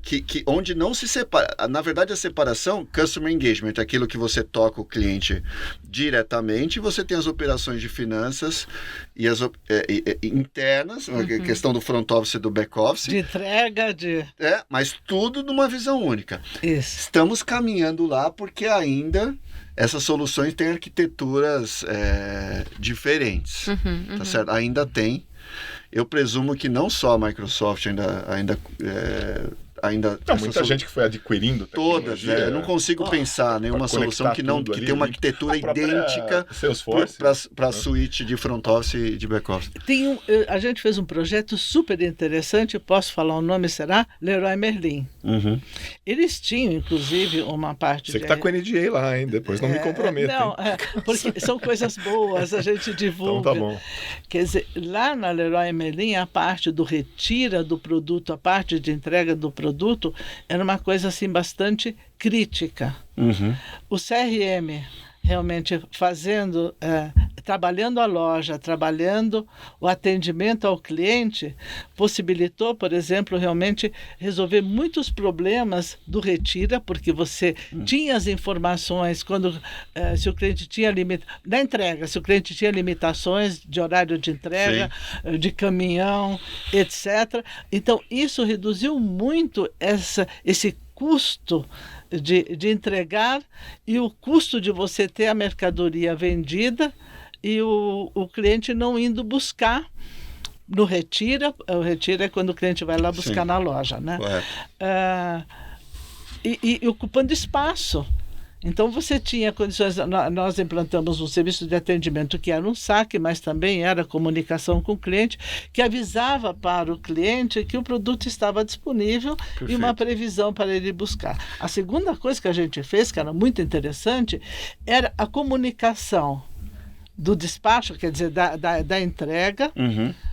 onde não se separa... Na verdade, a separação, Customer Engagement, é aquilo que você toca o cliente diretamente, e você tem as operações de finanças e as internas, a questão do front office e do back office. De entrega, mas tudo numa visão única. Isso. Estamos caminhando lá porque ainda essas soluções têm arquiteturas diferentes, tá certo? Ainda tem. Eu presumo que não só a Microsoft ainda muita gente que foi adquirindo todas, eu não consigo pensar nenhuma solução que tem uma arquitetura idêntica para a suíte de front office e de back office. A gente fez um projeto super interessante, posso falar o nome, será? Leroy Merlin. Eles tinham, inclusive, uma parte... Você que está com o NDA lá, hein? Depois não me comprometa. Não, porque são coisas boas, a gente divulga. Então tá bom. Quer dizer, lá na Leroy Merlin, a parte do retira do produto, a parte de entrega do produto, era uma coisa assim bastante crítica. O CRM realmente trabalhando a loja, trabalhando o atendimento ao cliente, possibilitou, por exemplo, realmente resolver muitos problemas do retira, porque você tinha as informações se o cliente tinha da entrega, se o cliente tinha limitações de horário de entrega, de caminhão, etc. Então, isso reduziu muito esse custo de entregar e o custo de você ter a mercadoria vendida e o cliente não indo buscar no retira. O retira é quando o cliente vai lá buscar na loja, né? E ocupando espaço. Então, você tinha condições... Nós implantamos um serviço de atendimento que era um saque, mas também era comunicação com o cliente, que avisava para o cliente que o produto estava disponível. Perfeito. E uma previsão para ele buscar. A segunda coisa que a gente fez, que era muito interessante, era a comunicação do despacho, quer dizer, da entrega,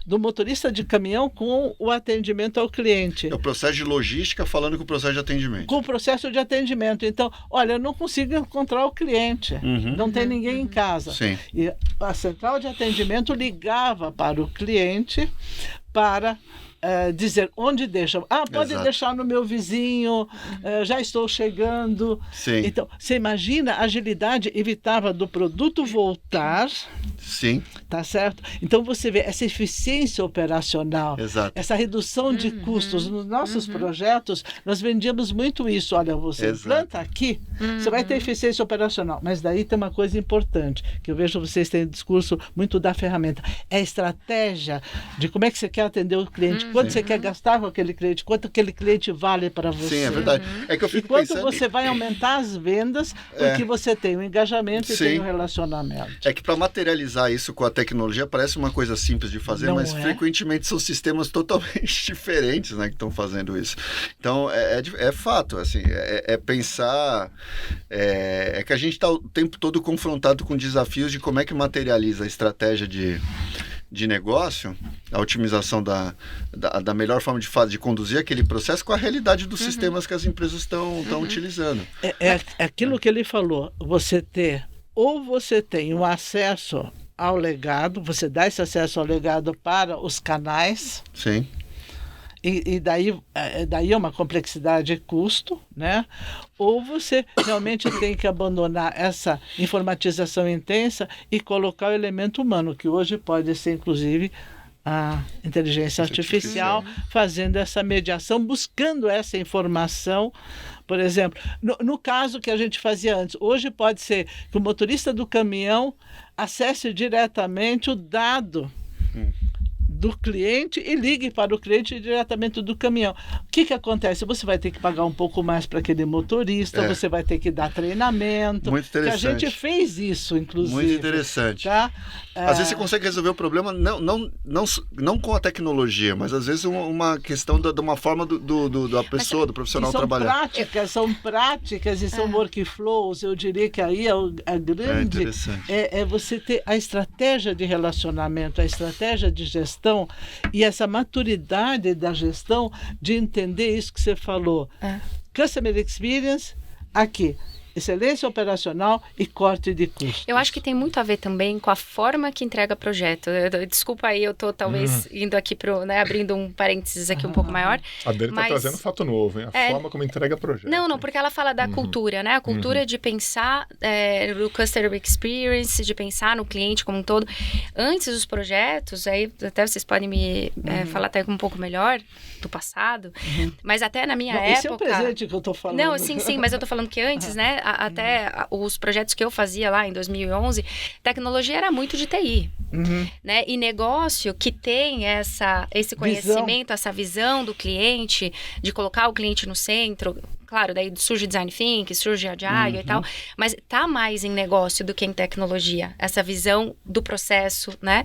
do motorista de caminhão com o atendimento ao cliente. É o processo de logística falando com o processo de atendimento. Com o processo de atendimento. Então, olha, eu não consigo encontrar o cliente, não tem ninguém em casa. Sim. E a central de atendimento ligava para o cliente para dizer onde deixa. Pode Exato. Deixar no meu vizinho, já estou chegando. Sim. Então, você imagina, a agilidade evitava do produto voltar. Sim. Tá certo? Então, você vê essa eficiência operacional, Exato. essa redução de custos. Nos nossos projetos, nós vendíamos muito isso. Olha, você planta aqui, você vai ter eficiência operacional. Mas daí tem uma coisa importante, que eu vejo vocês têm um discurso muito da ferramenta. É a estratégia de como é que você quer atender o cliente, quanto você quer gastar com aquele cliente, quanto aquele cliente vale para você. Sim, é verdade. É que eu fico pensando... você vai aumentar as vendas, porque você tem o engajamento e tem o relacionamento. É que para materializar isso com a tecnologia parece uma coisa simples de fazer, mas frequentemente são sistemas totalmente diferentes, né, que estão fazendo isso. Então, é fato, assim, pensar... É que a gente está o tempo todo confrontado com desafios de como é que materializa a estratégia de negócio, a otimização da melhor forma de conduzir aquele processo com a realidade dos sistemas que as empresas estão utilizando. É aquilo que ele falou, você tem um acesso ao legado, você dá esse acesso ao legado para os canais. Sim. E daí é uma complexidade e custo, né? Ou você realmente tem que abandonar essa informatização intensa e colocar o elemento humano, que hoje pode ser, inclusive, a inteligência artificial fazendo essa mediação, buscando essa informação. Por exemplo, no caso que a gente fazia antes, hoje pode ser que o motorista do caminhão acesse diretamente o dado do cliente e ligue para o cliente diretamente do caminhão. O que acontece? Você vai ter que pagar um pouco mais para aquele motorista, você vai ter que dar treinamento. Muito interessante. Que a gente fez isso, inclusive. Muito interessante. Tá? Às vezes você consegue resolver o problema não com a tecnologia, mas às vezes uma questão de uma forma da pessoa, do profissional trabalhar. São práticas e são workflows. Eu diria que aí a grande... É você ter a estratégia de relacionamento, a estratégia de gestão e essa maturidade da gestão de entender isso que você falou. Customer Experience, aqui. Excelência operacional e corte de custos. Eu acho que tem muito a ver também com a forma que entrega projeto. Desculpa aí, eu estou talvez indo aqui abrindo um parênteses aqui um pouco maior. A Dani está trazendo um fato novo, hein? A forma como entrega projeto. Não, porque ela fala da cultura, né? A cultura de pensar no customer experience, de pensar no cliente como um todo. Antes dos projetos, aí até vocês podem me falar até um pouco melhor do passado, mas até na minha época... Esse é o presente que eu estou falando. Não, sim, mas eu estou falando que antes, né? Até os projetos que eu fazia lá em 2011, tecnologia era muito de TI, né? E negócio que tem esse conhecimento, essa visão do cliente, de colocar o cliente no centro. Claro, daí surge Design Thinking, surge Agile e tal, mas tá mais em negócio do que em tecnologia, essa visão do processo, né?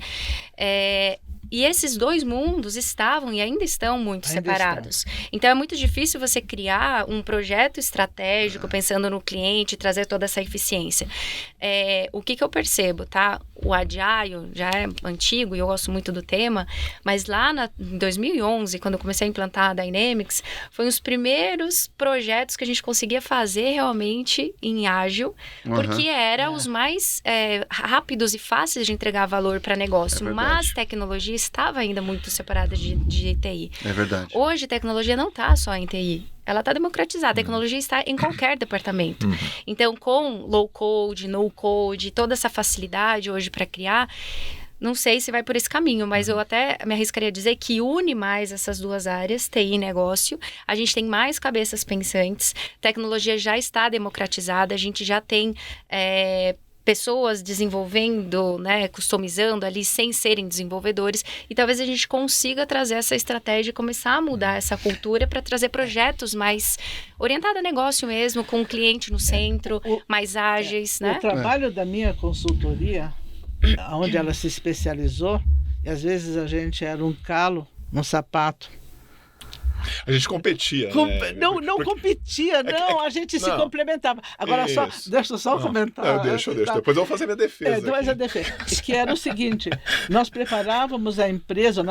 E esses dois mundos estavam e ainda estão muito separados. Então, é muito difícil você criar um projeto estratégico pensando no cliente, trazer toda essa eficiência. O que eu percebo, tá? O Agile já é antigo e eu gosto muito do tema, mas lá em 2011, quando eu comecei a implantar a Dynamics, foi os primeiros projetos que a gente conseguia fazer realmente em ágil, porque era os mais rápidos e fáceis de entregar valor para negócio, mas tecnologia estava ainda muito separada de TI. É verdade. Hoje, tecnologia não está só em TI. Ela está democratizada. A tecnologia está em qualquer departamento. Então, com low code, no code, toda essa facilidade hoje para criar, não sei se vai por esse caminho, mas eu até me arriscaria a dizer que une mais essas duas áreas, TI e negócio. A gente tem mais cabeças pensantes. Tecnologia já está democratizada. A gente já tem... pessoas desenvolvendo, né, customizando ali sem serem desenvolvedores, e talvez a gente consiga trazer essa estratégia e começar a mudar essa cultura para trazer projetos mais orientados a negócio mesmo, com o cliente no centro, mais ágeis, né? O trabalho da minha consultoria, onde ela se especializou, e às vezes a gente era um calo no sapato. A gente competia, né? Não competia, não, a gente se complementava. Agora, deixa eu só comentar. Não, deixa. Depois eu vou fazer minha defesa. Depois a defesa. Que era o seguinte, nós preparamos a empresa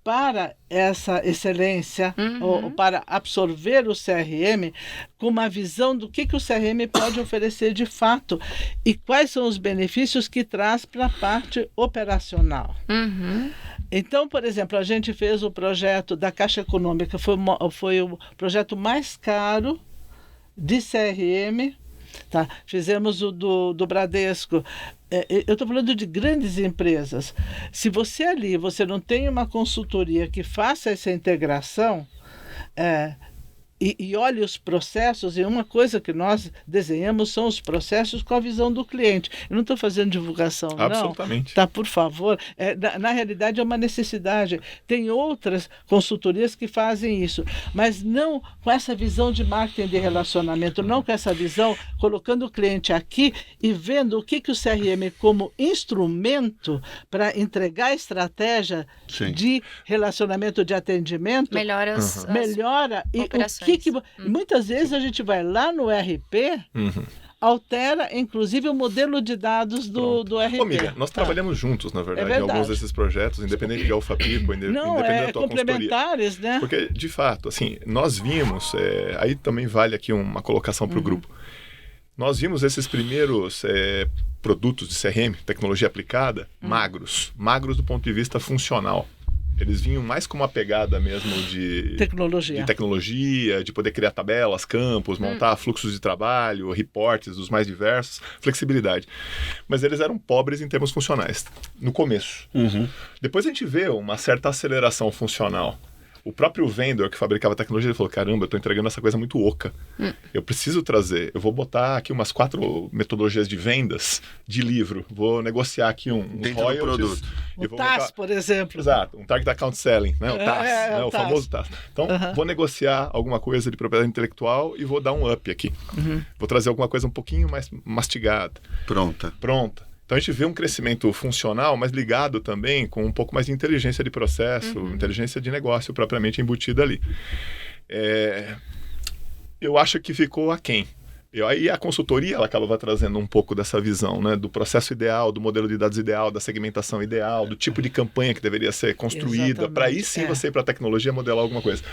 para essa excelência, ou para absorver o CRM com uma visão do que o CRM pode oferecer de fato e quais são os benefícios que traz para a parte operacional. Então, por exemplo, a gente fez o projeto da Caixa Econômica, foi o projeto mais caro de CRM. Tá? Fizemos o do Bradesco. Eu estou falando de grandes empresas. Se você não tem uma consultoria que faça essa integração, e olhe os processos, e uma coisa que nós desenhamos são os processos com a visão do cliente. Eu não estou fazendo divulgação, não. Absolutamente. Tá, por favor. Na realidade, é uma necessidade. Tem outras consultorias que fazem isso, mas não com essa visão de marketing de relacionamento, não com essa visão, colocando o cliente aqui e vendo o que o CRM como instrumento para entregar a estratégia de relacionamento, de atendimento, melhora e operações. Muitas vezes a gente vai lá no RP, altera, inclusive, o modelo de dados do RP. Ô, Miriam, nós trabalhamos juntos, na verdade, em alguns desses projetos, independente de Alphapipo, independente da tua complementares, consultoria. Né? Porque, de fato, assim, nós vimos, aí também vale aqui uma colocação para o grupo, nós vimos esses primeiros produtos de CRM, tecnologia aplicada, magros do ponto de vista funcional. Eles vinham mais com uma pegada mesmo de tecnologia, de poder criar tabelas, campos, montar fluxos de trabalho, reportes dos mais diversos, flexibilidade. Mas eles eram pobres em termos funcionais, no começo. Depois a gente vê uma certa aceleração funcional. O próprio vendedor que fabricava tecnologia, ele falou, caramba, eu estou entregando essa coisa muito oca. Eu preciso trazer, eu vou botar aqui umas 4 metodologias de vendas de livro, vou negociar aqui um royalties. O TAS, por exemplo. Exato, um Target Account Selling, né? O TAS, o famoso TAS. Então, vou negociar alguma coisa de propriedade intelectual e vou dar um up aqui. Vou trazer alguma coisa um pouquinho mais mastigada. Pronta. Então a gente vê um crescimento funcional, mas ligado também com um pouco mais de inteligência de processo, inteligência de negócio propriamente embutida ali. Eu acho que ficou aquém. Aí a consultoria ela acaba trazendo um pouco dessa visão, né, do processo ideal, do modelo de dados ideal, da segmentação ideal, do tipo de campanha que deveria ser construída, para aí sim você ir para a tecnologia modelar alguma coisa.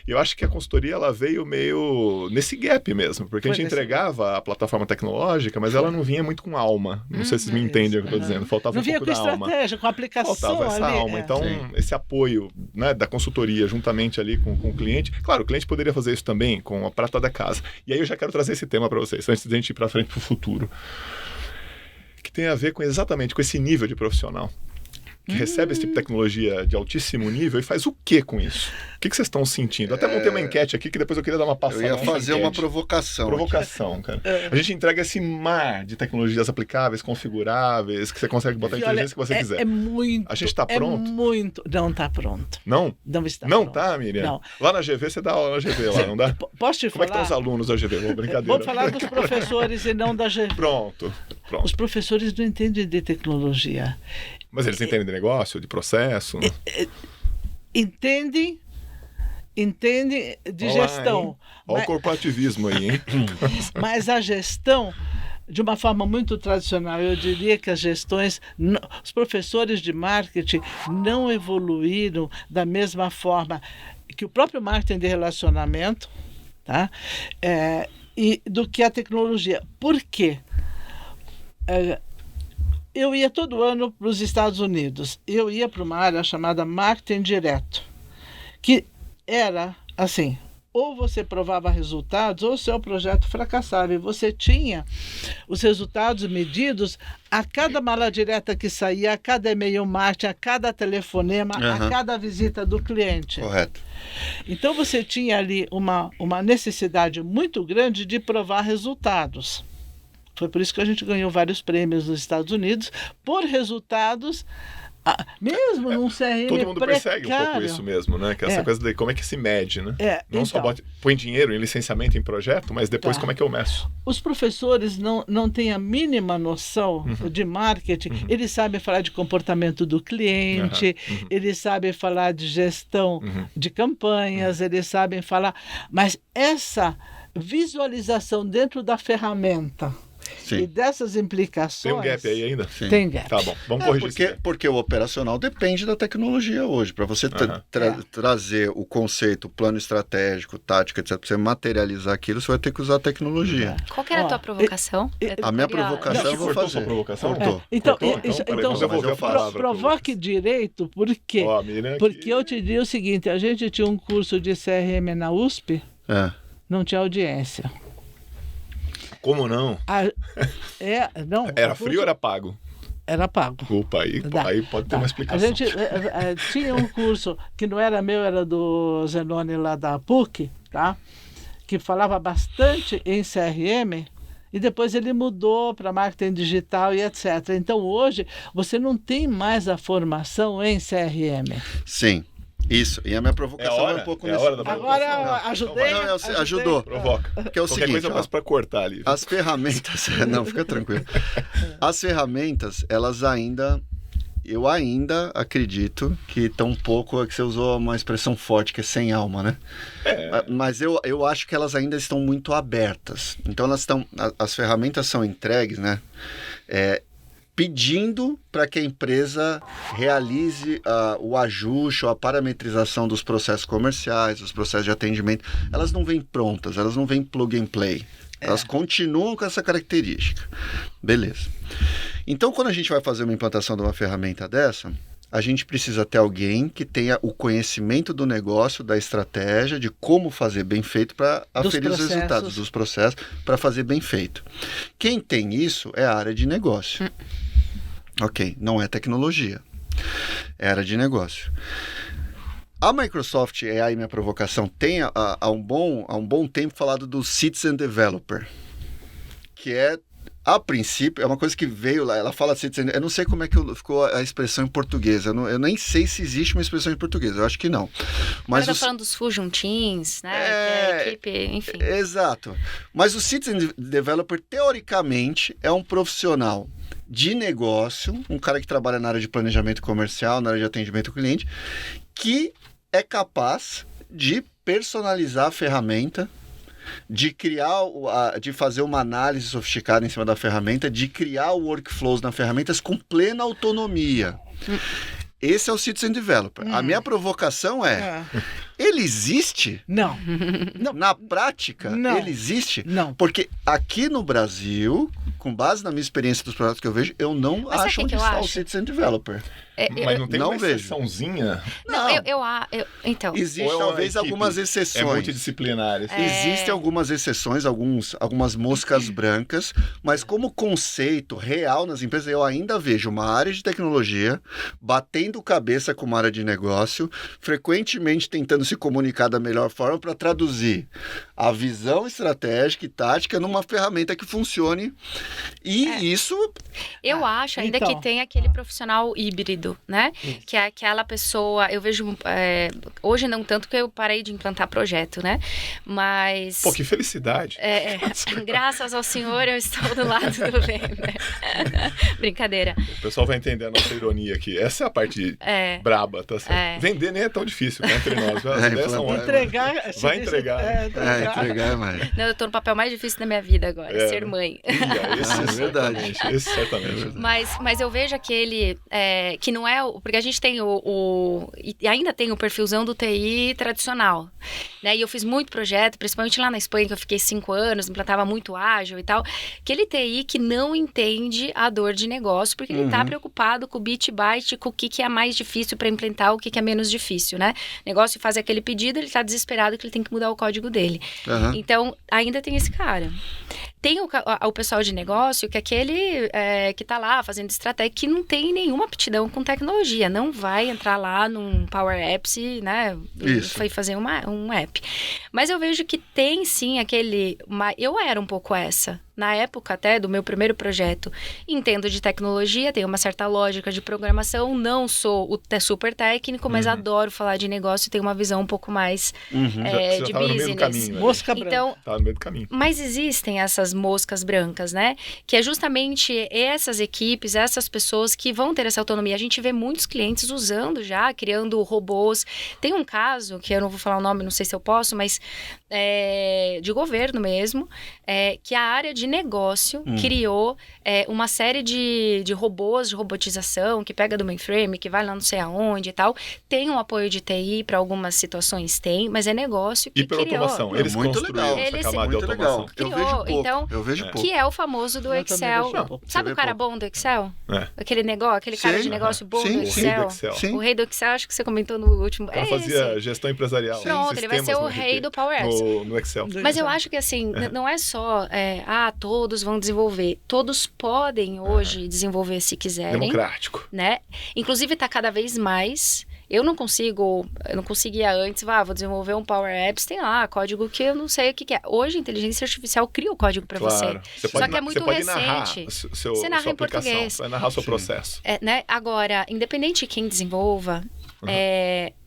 E eu acho que a consultoria ela veio meio nesse gap mesmo, porque a gente entregava a plataforma tecnológica, mas ela não vinha muito com alma. Não sei se vocês me entendem o que eu estou dizendo. Faltava um pouco da alma. Não vinha com estratégia, com aplicação. Faltava essa alma. Então, esse apoio, né, da consultoria juntamente ali com o cliente. Claro, o cliente poderia fazer isso também com a prata da casa. E aí eu já quero trazer esse tema para vocês, antes de a gente ir para frente para o futuro. Que tem a ver exatamente com esse nível de profissional. Que recebe esse tipo de tecnologia de altíssimo nível e faz o que com isso? O que vocês estão sentindo? Até montei uma enquete aqui que depois eu queria dar uma passada. Eu ia fazer uma provocação. Cara. A gente entrega esse mar de tecnologias aplicáveis, configuráveis, que você consegue botar a inteligência que você quiser. A gente está pronto? Não está pronto. Não? Não está não pronto. Tá, Miriam? Não. Lá na GV, você dá aula na GV lá, não dá? Posso te Como falar? é que estão os alunos da GV? Brincadeira. Vamos falar dos professores e não da GV. Pronto. Os professores não entendem de tecnologia. Mas eles entendem de negócio, de processo? Entendem de gestão. Olha o corporativismo aí, hein? Mas a gestão, de uma forma muito tradicional, eu diria que as gestões, os professores de marketing não evoluíram da mesma forma que o próprio marketing de relacionamento, tá? E do que a tecnologia. Por quê? Eu ia todo ano para os Estados Unidos. Eu ia para uma área chamada marketing direto, que era assim, ou você provava resultados, ou o seu projeto fracassava. E você tinha os resultados medidos a cada mala direta que saía, a cada e-mail marketing, a cada telefonema, a cada visita do cliente. Correto. Então você tinha ali uma necessidade muito grande de provar resultados. Foi por isso que a gente ganhou vários prêmios nos Estados Unidos por resultados, mesmo num CRM todo mundo precário. persegue um pouco isso mesmo, né? Que essa coisa de como é que se mede, né? Não só põe dinheiro em licenciamento em projeto, mas depois como é que eu meço? Os professores não têm a mínima noção de marketing. Eles sabem falar de comportamento do cliente, eles sabem falar de gestão de campanhas, eles sabem falar... Mas essa visualização dentro da ferramenta... Sim. E dessas implicações... Tem um gap aí ainda? Sim. Tem gap. Tá bom, vamos corrigir porque o operacional depende da tecnologia hoje. Para você trazer o conceito, o plano estratégico, tática, etc., para você materializar aquilo, você vai ter que usar a tecnologia. Qual que era a tua provocação? A minha provocação eu vou fazer. Sua provocação? Cortou. Então eu faço. Provoque direito, por quê? Porque eu te digo o seguinte, a gente tinha um curso de CRM na USP, não tinha audiência. Como não? Não. Era frio ou era pago? Era pago. Opa, aí pode ter uma explicação. A gente tinha um curso que não era meu, era do Zenoni lá da PUC, tá? Que falava bastante em CRM e depois ele mudou para marketing digital e etc. Então hoje você não tem mais a formação em CRM. Sim. Isso, e a minha provocação é um pouco nesse... Agora ajudei? Ajudou. Provoca. Que é o Qualquer seguinte, coisa eu passo para cortar ali. As ferramentas... Não, fica tranquilo. As ferramentas, elas ainda... Eu ainda acredito que estão um pouco... que você usou uma expressão forte, que é sem alma, né? Mas eu acho que elas ainda estão muito abertas. Então, elas estão... As ferramentas são entregues, né? Pedindo para que a empresa realize o ajuste ou a parametrização dos processos comerciais, dos processos de atendimento. Elas não vêm prontas, elas não vêm plug and play. Elas continuam com essa característica. Beleza. Então, quando a gente vai fazer uma implantação de uma ferramenta dessa, a gente precisa ter alguém que tenha o conhecimento do negócio, da estratégia, de como fazer bem feito para aferir os resultados dos processos, para fazer bem feito. Quem tem isso é a área de negócio. Ok, não é tecnologia, é área de negócio. A Microsoft, aí minha provocação, tem há um bom tempo falado do Citizen Developer, que a princípio, é uma coisa que veio lá, ela fala Citizen, eu não sei como é que ficou a expressão em português, eu nem sei se existe uma expressão em português, eu acho que não. Mas ela tá falando dos Fusion Teams, né, que é a equipe, enfim. Exato, mas o Citizen Developer, teoricamente, é um profissional de negócio, um cara que trabalha na área de planejamento comercial, na área de atendimento ao cliente, que é capaz de personalizar a ferramenta, de criar, de fazer uma análise sofisticada em cima da ferramenta, de criar workflows na ferramenta com plena autonomia. Esse é o Citizen Developer. A minha provocação ele existe? Não. Na prática, ele existe? Não. Porque aqui no Brasil, com base na minha experiência dos projetos que eu vejo, eu não acho onde está o Citizen Developer. Mas não tem uma vejo. exceçãozinha? Não, então. Existem talvez algumas exceções. É multidisciplinar. Existem algumas exceções, algumas moscas brancas, mas como conceito real nas empresas, eu ainda vejo uma área de tecnologia batendo cabeça com uma área de negócio, frequentemente tentando se comunicar da melhor forma para traduzir a visão estratégica e tática numa ferramenta que funcione. E isso... Eu acho ainda que tem aquele profissional híbrido, né? Que é aquela pessoa, eu vejo, hoje não tanto, porque eu parei de implantar projeto, né? Mas... Pô, que felicidade. Graças ao Senhor, eu estou do lado do bem, né? Brincadeira. O pessoal vai entender a nossa ironia aqui. Essa é a parte braba, tá certo? Vender nem é tão difícil, né, entre nós. Entregar... Vai entregar. Entregar é mais. Não, eu tô no papel mais difícil da minha vida agora, ser mãe. Esse é verdade. Esse certamente. Mas eu vejo aquele... que não é... Porque a gente tem e ainda tem o perfilzão do TI tradicional, né? E eu fiz muito projeto, principalmente lá na Espanha, que eu fiquei 5 anos, implantava muito ágil e tal. Aquele TI que não entende a dor de negócio, porque ele tá preocupado com o bit byte, com o que é mais difícil para implantar, o que é menos difícil, né? O negócio faz aquele pedido, ele tá desesperado que ele tem que mudar o código dele. Então, ainda tem esse cara. Tem o pessoal de negócio, que é aquele que tá lá fazendo estratégia, que não tem nenhuma aptidão com tecnologia, não vai entrar lá num Power Apps, né? Foi fazer um app. Mas eu vejo que tem sim aquele... Eu era um pouco essa, na época até do meu primeiro projeto, entendo de tecnologia, tenho uma certa lógica de programação, não sou o super técnico, mas adoro falar de negócio e tenho uma visão um pouco mais de tava business. No meio do caminho, Mosca branca. Então, tava no meio do caminho. mas existem essas moscas brancas, né? Que é justamente essas equipes, essas pessoas que vão ter essa autonomia. A gente vê muitos clientes usando já, criando robôs. Tem um caso, que eu não vou falar o nome, não sei se eu posso, mas de governo mesmo, que a área de negócio criou uma série de robôs de robotização, que pega do mainframe, que vai lá não sei aonde e tal. Tem um apoio de TI para algumas situações, tem, mas é negócio que criou. Hiperautomação. Eles muito construíram legal. essa camada de automação. Eu vejo pouco. Que é o famoso do Excel. Sabe o cara bom do Excel? Aquele negócio, aquele cara de negócio bom do Excel. O rei do Excel, acho que você comentou no último. O cara fazia gestão empresarial. Pronto, ele vai ser o rei do Power Apps. No Excel. Mas eu acho que assim, não é só todos vão desenvolver. Todos podem hoje desenvolver se quiserem. Democrático. Né? Inclusive está cada vez mais. Eu não conseguia antes, vou desenvolver um Power Apps, tem lá código que eu não sei o que é. Hoje a inteligência artificial cria o código para você. Só que é muito recente. Você narra em português. Você vai narrar o seu processo. Né? Agora, independente de quem desenvolva,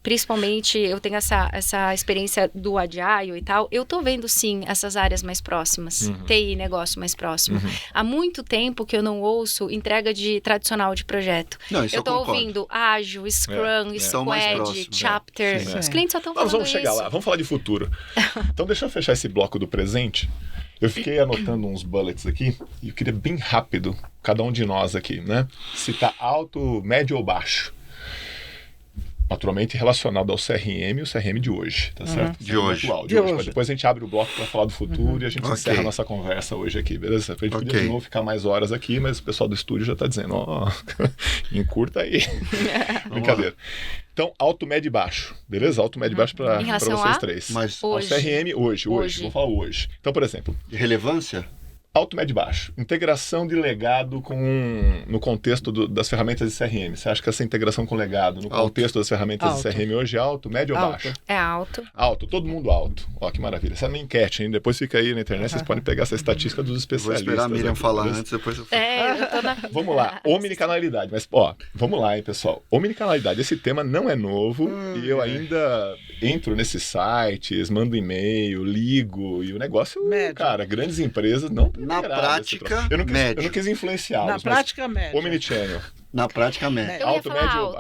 principalmente eu tenho essa experiência do Agile e tal, eu tô vendo sim essas áreas mais próximas, TI, negócio mais próximo. Há muito tempo que eu não ouço entrega tradicional de projeto. Não, isso eu tô ouvindo Ágil, Scrum, Squad, Chapter. Os clientes só estão falando isso. Nós vamos chegar lá, vamos falar de futuro. Então deixa eu fechar esse bloco do presente. Eu fiquei anotando uns bullets aqui e eu queria bem rápido, cada um de nós aqui, né? Se tá alto, médio ou baixo. Naturalmente relacionado ao CRM e o CRM de hoje, tá certo? De hoje. Depois a gente abre o bloco para falar do futuro e a gente encerra a nossa conversa hoje aqui, beleza? A gente podia de novo ficar mais horas aqui, mas o pessoal do estúdio já tá dizendo, encurta aí. Brincadeira. Então, alto, médio e baixo, beleza? Alto, médio e baixo para vocês três. Mas hoje. Ao CRM hoje. Vou falar hoje. Então, por exemplo... Relevância? Alto, médio e baixo. Integração de legado no contexto das ferramentas de CRM. Você acha que essa integração com legado, no contexto das ferramentas de CRM hoje é alto, médio ou baixo? É alto. Alto, todo mundo alto. Ó, que maravilha. Essa é uma enquete, hein? Depois fica aí na internet, vocês podem pegar essa estatística dos especialistas. Vou esperar a Miriam falar antes, depois eu falo. Eu tô na... Vamos lá, omnicanalidade. Mas, vamos lá, hein, pessoal. Omnicanalidade, esse tema não é novo e eu ainda entro nesses sites, mando e-mail, ligo e o negócio, cara, grandes empresas não tem na prática, médio. Eu não quis influenciá-los. Na prática, médio. Omnichannel. Na prática, médio.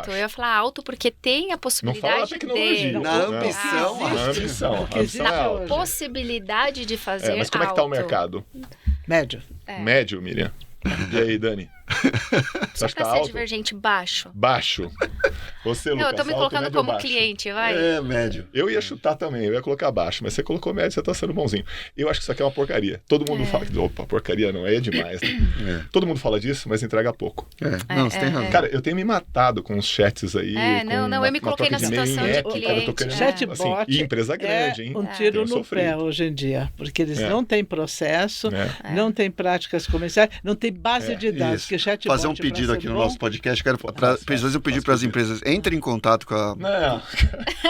Eu ia falar alto porque tem a possibilidade não fala tecnologia. Na ambição. A ambição é alta. Possibilidade de fazer mas como é que tá o mercado? Médio. Médio, Miriam. E aí, Dani? Só pra ser divergente, baixo. Baixo. Você, Lucas, eu tô me colocando como cliente, vai. Médio. Eu ia chutar também, eu ia colocar baixo, mas você colocou médio, você tá sendo bonzinho. Eu acho que isso aqui é uma porcaria. Todo mundo fala que, porcaria não, é demais, né? Todo mundo fala disso, mas entrega pouco. Não, você tem razão. Cara, eu tenho me matado com os chats aí. Eu me coloquei na situação de cliente. Cara, eu tô querendo, Chatbot e empresa grande, hein? Um tiro no pé hoje em dia, porque eles não têm processo, não têm práticas comerciais, não tem base de dados. Que chatbot fazer um pedido aqui no nosso podcast, quero fazer um pedido para as empresas, entrem em contato com a... Não,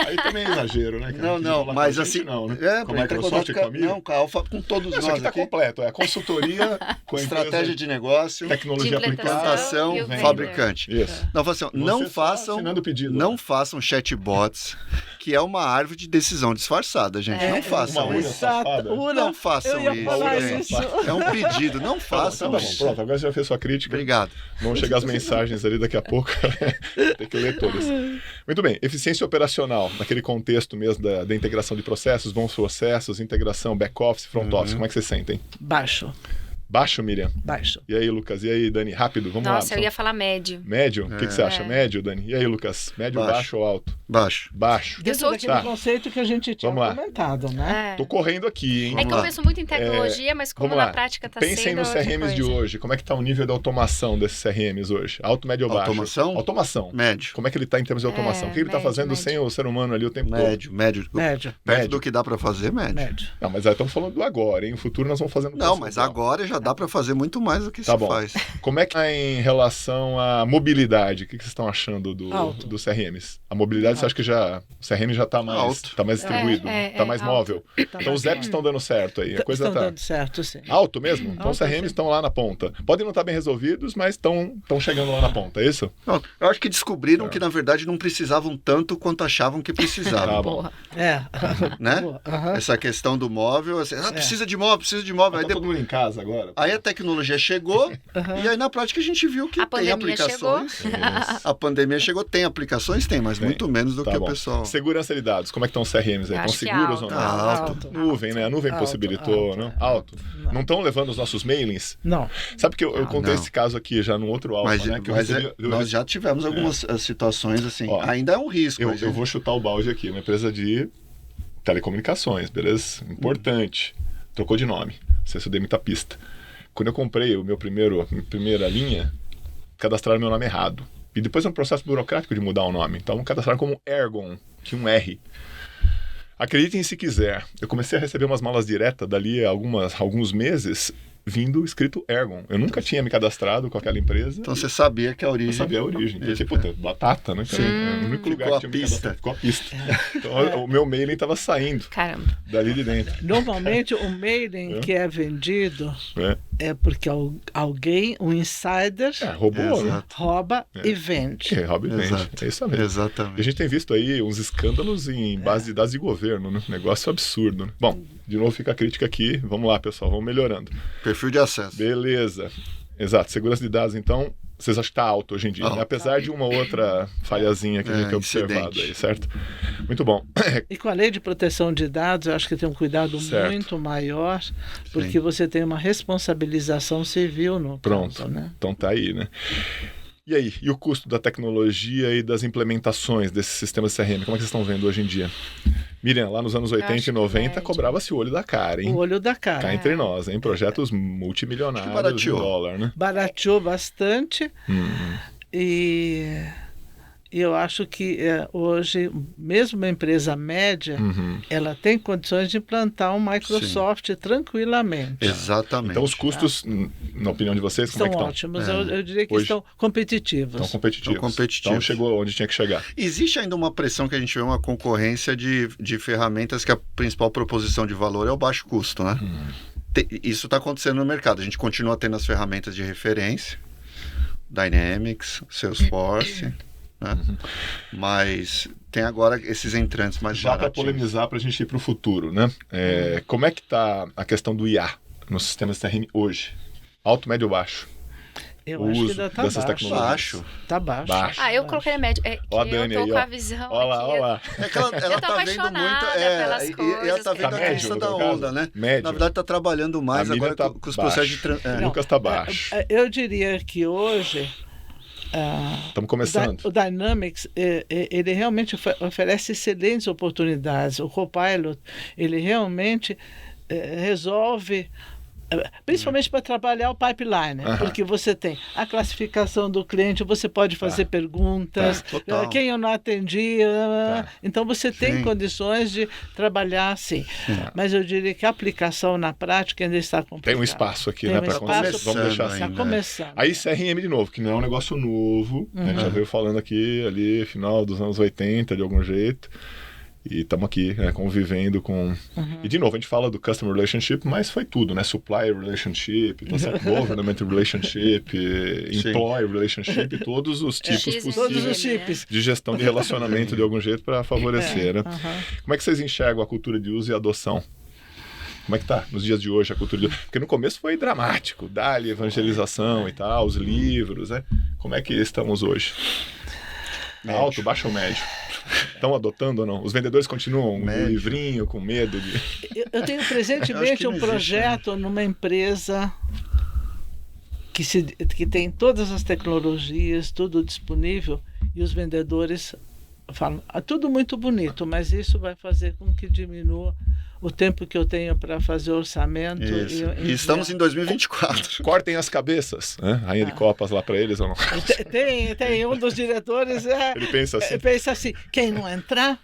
aí também é exagero, né? Não, mas assim... Não, né? Com a Microsoft, com a Alfa, com todos nós aqui. Tá completo, é consultoria, com estratégia de negócio, tecnologia aplicada, implantação, fabricante. Isso. Não façam chatbots, que é uma árvore de decisão disfarçada, gente. Não façam isso. Não façam isso. É um pedido, não façam isso. Pronto, agora você já fez sua crítica. Obrigado. Vão chegar as mensagens ali daqui a pouco. Tem que ler todas. Muito bem. Eficiência operacional, naquele contexto mesmo da integração de processos, bons processos, integração back-office, front-office. Como é que vocês sentem? Baixo. Baixo, Miriam? Baixo. E aí, Lucas? E aí, Dani? Rápido, vamos lá. Nossa, eu ia falar médio. Médio? O que você acha? Médio, Dani? E aí, Lucas? Médio, baixo ou alto? Baixo. Baixo. Dentro daquele conceito que a gente tinha comentado, né? Tô correndo aqui, hein? É que eu penso muito em tecnologia, mas como na prática tá sendo Pensem nos CRMs de hoje. Como é que tá o nível da automação desses CRMs hoje? Alto, médio ou baixo? Automação. Médio. Como é que ele tá em termos de automação? O que ele tá fazendo sem o ser humano ali o tempo todo? Médio. Perto do que dá para fazer, médio. Não, mas aí estamos falando do agora, hein? O futuro nós vamos fazendo... Não, mas agora já dá para fazer muito mais do que Tá se bom. faz. Como é que tá em relação à mobilidade? O que vocês estão achando dos CRMs? A mobilidade, você acha que o CRM já está mais distribuído, está mais móvel? Então os apps estão dando certo aí. A coisa estão dando certo, sim. Alto mesmo? Então os CRMs estão lá na ponta. Podem não estar bem resolvidos, mas estão chegando lá na ponta, é isso? Não, eu acho que descobriram que, na verdade, não precisavam tanto quanto achavam que precisavam. Tá bom. Né? Essa questão do móvel, assim, precisa de móvel. Aí todo mundo em casa agora. Aí a tecnologia chegou e aí na prática a gente viu que tem aplicações. A pandemia chegou, tem aplicações, mas muito menos do que o pessoal. Segurança de dados, como é que estão os CRMs aí? Estão seguros ou não? Alto. Nuvem, né? A nuvem possibilitou, não? Alto. Não estão levando os nossos mailings? Não. Sabe que eu contei esse caso aqui já no outro alfa, né? Que nós já tivemos algumas situações assim. Ainda é um risco. Eu vou chutar o balde aqui. Uma empresa de telecomunicações, beleza? Importante. Trocou de nome. Acesso de muita pista. Quando eu comprei minha primeira linha, cadastraram meu nome errado. E depois é um processo burocrático de mudar o nome. Então cadastraram como Ergon, tinha um R. Acreditem se quiser. Eu comecei a receber umas malas diretas dali a alguns meses, vindo escrito Ergon. Eu nunca tinha me cadastrado com aquela empresa. Então você sabia que a origem... Eu sabia a origem. Tipo, batata, né? É o único lugar que tinha me cadastrado. Ficou a pista. Então o meu mailing estava saindo. Caramba. Dali de dentro. Normalmente o mailing que é vendido é porque alguém, um insider, roubou, né? rouba e vende. Rouba e vende. É isso mesmo. Exatamente. E a gente tem visto aí uns escândalos em base de dados de governo, né? Negócio absurdo, né? Bom, de novo fica a crítica aqui. Vamos lá, pessoal, vamos melhorando. Perfil de acesso. Beleza. Exato. Segurança de dados, então, vocês acham que está alto hoje em dia, né? Apesar de uma outra falhazinha que a gente tem observado aí, certo? Muito bom. E com a lei de proteção de dados, eu acho que tem um cuidado muito maior, porque você tem uma responsabilização civil no caso, né? Então tá aí, né? E aí, e o custo da tecnologia e das implementações desses sistemas de CRM? Como é que vocês estão vendo hoje em dia? Miriam, lá nos anos 80 e 90 cobrava-se o olho da cara, hein? O olho da cara. Cá entre nós, hein? Projetos multimilionários em dólar, né? Barateou bastante. E eu acho que hoje, mesmo uma empresa média, ela tem condições de implantar um Microsoft tranquilamente. Exatamente. Então os custos, na opinião de vocês, como é que estão? Ótimos. Eu diria que estão competitivos. Estão competitivos. Então chegou onde tinha que chegar. Existe ainda uma pressão que a gente vê, uma concorrência de ferramentas que a principal proposição de valor é o baixo custo, né? Isso está acontecendo no mercado. A gente continua tendo as ferramentas de referência, Dynamics, Salesforce... Né? Mas tem agora esses entrantes mais já para polemizar, para a gente ir para o futuro, né? Como é que está a questão do IA no sistema CRM hoje? Alto, médio ou baixo? Eu acho que ainda tá dessas baixo. Tecnologias. Tá baixo. Eu coloquei a média. Ó a Dani eu tô aí, com a visão Olha lá. É que ela tá vendo muito. Pelas coisas, e ela tá vendo a crista da onda, né? Médio. Na verdade, tá trabalhando mais agora com os processos de... Lucas tá baixo. Eu diria que hoje... Estamos começando. O Dynamics, ele realmente oferece excelentes oportunidades. O Copilot, ele realmente resolve... Principalmente para trabalhar o pipeline, porque você tem a classificação do cliente, você pode fazer perguntas, quem eu não atendia, então você tem condições de trabalhar assim. Mas eu diria que a aplicação na prática ainda está complicada. Tem um espaço aqui, né, para começar. Vamos deixar assim. Está começando. Aí CRM de novo, que não é um negócio novo, a gente já veio falando aqui, ali, final dos anos 80, de algum jeito. E estamos aqui, né, convivendo com... E, de novo, a gente fala do Customer Relationship, mas foi tudo, né? Supplier Relationship, Government Relationship, Employee Relationship, todos os tipos possíveis de gestão de relacionamento de algum jeito para favorecer, né? Como é que vocês enxergam a cultura de uso e adoção? Como é que tá nos dias de hoje a cultura de uso? Porque no começo foi dramático, dali evangelização e tal, os livros, né? Como é que estamos hoje? Médio. Alto, baixo ou médio? Estão adotando ou não? Os vendedores continuam no livrinho, com medo de... Eu tenho presentemente um projeto numa empresa que tem todas as tecnologias, tudo disponível, e os vendedores falam, tudo muito bonito, mas isso vai fazer com que diminua o tempo que eu tenho para fazer orçamento. E estamos em 2024. Cortem as cabeças, né? Rainha de copas lá para eles ou não? Tem um dos diretores... Ele pensa assim? Pensa assim, quem não entrar,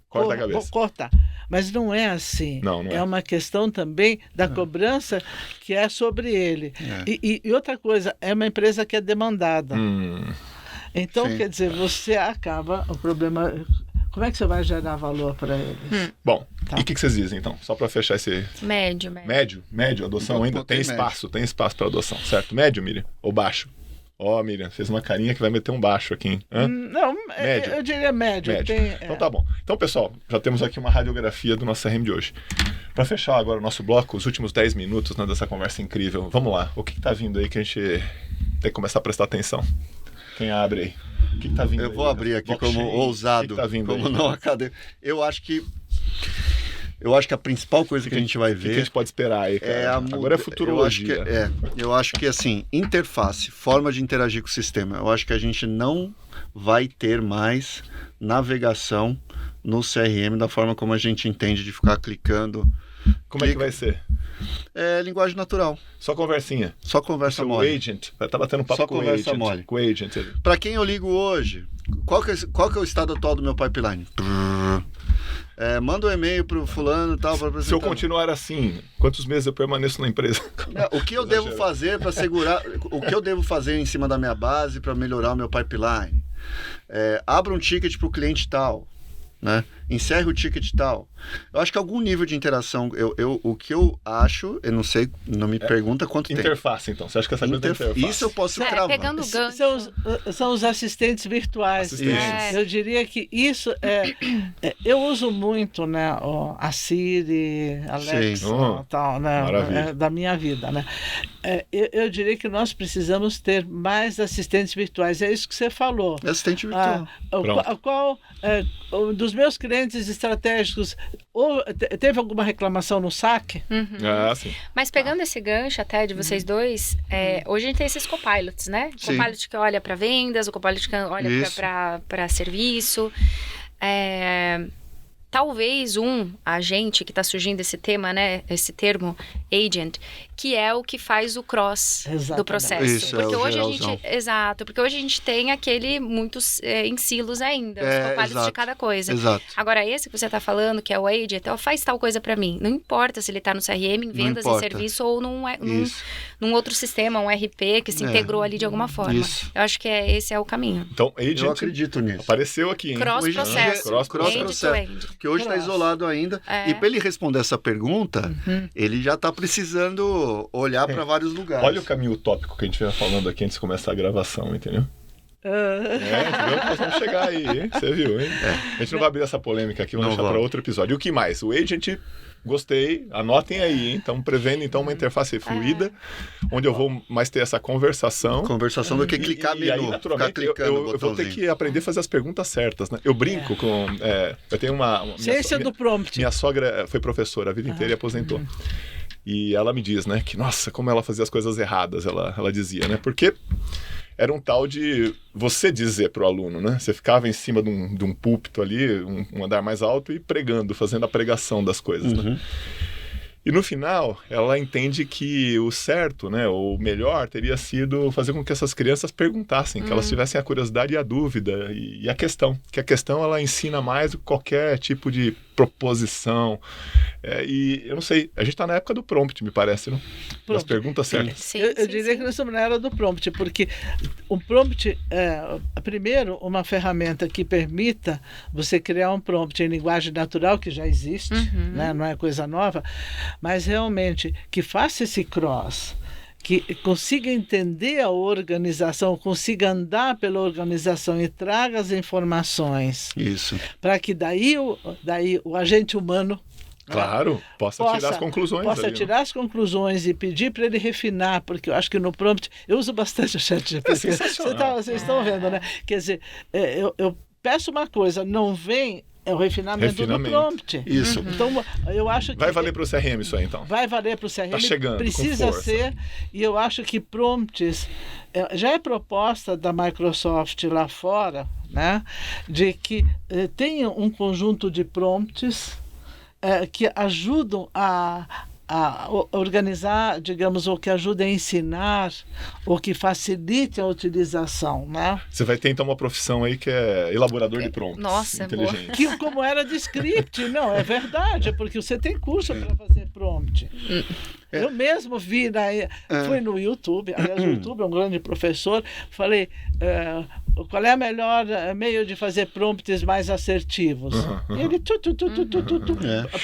corta a cabeça. Vou cortar. Mas não é assim. Não é. É uma questão também da cobrança que é sobre ele. E outra coisa, é uma empresa que é demandada. Então, Sim. quer dizer, você acaba... O problema... Como é que você vai gerar valor para eles? Bom, e o que vocês dizem, então? Só para fechar esse... Médio. Médio, adoção ainda tem espaço para adoção, certo? Médio, Miriam? Ou baixo? Miriam, fez uma carinha que vai meter um baixo aqui, hein? Não, médio. Eu diria médio. Então tá bom. Então, pessoal, já temos aqui uma radiografia do nosso CRM de hoje. Para fechar agora o nosso bloco, os últimos 10 minutos, né, dessa conversa incrível, vamos lá. O que tá vindo aí que a gente tem que começar a prestar atenção? Quem abre aí? O que tá vindo? Eu vou abrir aqui como ousado, tá vindo como aí? não acadêmico. Eu acho que a principal coisa que a gente vai ver... O que a gente pode esperar aí, cara? Agora é futurologia. Eu acho que, assim, interface, forma de interagir com o sistema. Eu acho que a gente não vai ter mais navegação no CRM da forma como a gente entende, de ficar clicando. Como é que vai ser? Linguagem natural. Só conversinha. Só conversa o mole. O agent. Tá batendo papo só com o conversa agent. mole. Com o agent. Para quem eu ligo hoje, qual que é o estado atual do meu pipeline? Manda um e-mail pro fulano e tal. Se eu continuar assim, quantos meses eu permaneço na empresa? O que eu devo fazer para segurar... O que eu devo fazer em cima da minha base para melhorar o meu pipeline? Abra um ticket pro cliente tal. Né? Encerre o ticket tal. Eu acho que algum nível de interação, o que eu acho, eu não sei, não me pergunta quanto tempo. Interface, então. Você acha que essa coisa é interface? Isso eu posso cravar. Pegando o gancho. São os assistentes virtuais. Eu diria que isso eu uso muito, né, a Siri, Alexa, tal, né, da minha vida, né? Eu diria que nós precisamos ter mais assistentes virtuais. É isso que você falou. Assistente virtual. Qual dos meus clientes estratégicos teve alguma reclamação no saque? Sim. Mas pegando esse gancho até de vocês dois, hoje a gente tem esses copilots, né? O copilot que olha para vendas, o copilot que olha para serviço. Talvez um agente que está surgindo esse tema, né? Esse termo agent, que é o que faz o cross do processo. Isso, porque hoje porque hoje a gente tem muitos em silos ainda, os copilots de cada coisa. Exato. Agora, esse que você está falando, que é o agent, faz tal coisa para mim. Não importa se ele está no CRM, em vendas, em serviço ou num outro sistema, um RP que se integrou ali de alguma forma. Isso. Eu acho que esse é o caminho. Então, agent, eu acredito nisso. Apareceu aqui, hein? Cross-processo. Cross-processo. Que hoje está isolado ainda. E para ele responder essa pergunta, ele já está precisando olhar para vários lugares. Olha o caminho utópico que a gente veio falando aqui antes de começar a gravação, entendeu? Nós vamos chegar aí, hein? Você viu, hein? A gente não vai abrir essa polêmica aqui, vamos deixar para outro episódio. E o que mais? O agent, gostei, anotem aí, hein? Estamos prevendo então uma interface fluida, onde eu vou mais ter essa conversação. Conversação do que clicar menu. E aí, naturalmente, eu vou ter que aprender a fazer as perguntas certas, né? Eu brinco com... eu tenho uma ciência do prompt. Minha sogra foi professora a vida inteira e aposentou. E ela me diz, né, que, nossa, como ela fazia as coisas erradas, ela dizia, né? Porque era um tal de você dizer para o aluno, né? Você ficava em cima de um púlpito ali, um andar mais alto, e pregando, fazendo a pregação das coisas, né? E no final, ela entende que o certo, né, ou o melhor, teria sido fazer com que essas crianças perguntassem, que elas tivessem a curiosidade e a dúvida e a questão. Que a questão, ela ensina mais do que qualquer tipo de proposição. E eu não sei, a gente está na época do prompt, me parece, não? Das perguntas certas. Sim, eu diria que nós estamos na era do prompt, porque o prompt primeiro, uma ferramenta que permita você criar um prompt em linguagem natural, que já existe, né? Não é coisa nova, mas realmente que faça esse cross, que consiga entender a organização, consiga andar pela organização e traga as informações. Isso. Para que daí o agente humano Claro, possa tirar as conclusões. Possa tirar as conclusões e pedir para ele refinar, porque eu acho que no prompt, eu uso bastante o ChatGPT. Vocês estão vendo, né? Quer dizer, eu peço uma coisa, não vem... É o refinamento do prompt. Isso. Então, eu acho que... Vai valer para o CRM isso aí, então? Vai valer para o CRM. Tá chegando, precisa ser. E eu acho que prompts... Já é proposta da Microsoft lá fora, né? De que tenha um conjunto de prompts que ajudam a organizar, digamos, o que ajuda a ensinar, o que facilite a utilização, né? Você vai ter, então, uma profissão aí que é elaborador de prompts. Nossa, inteligente. Que, como era de script, não, é verdade, porque você tem curso para fazer prompt. Eu mesmo vi, fui no YouTube, aliás, o YouTube é um grande professor, falei, qual é o melhor meio de fazer prompts mais assertivos? E ele,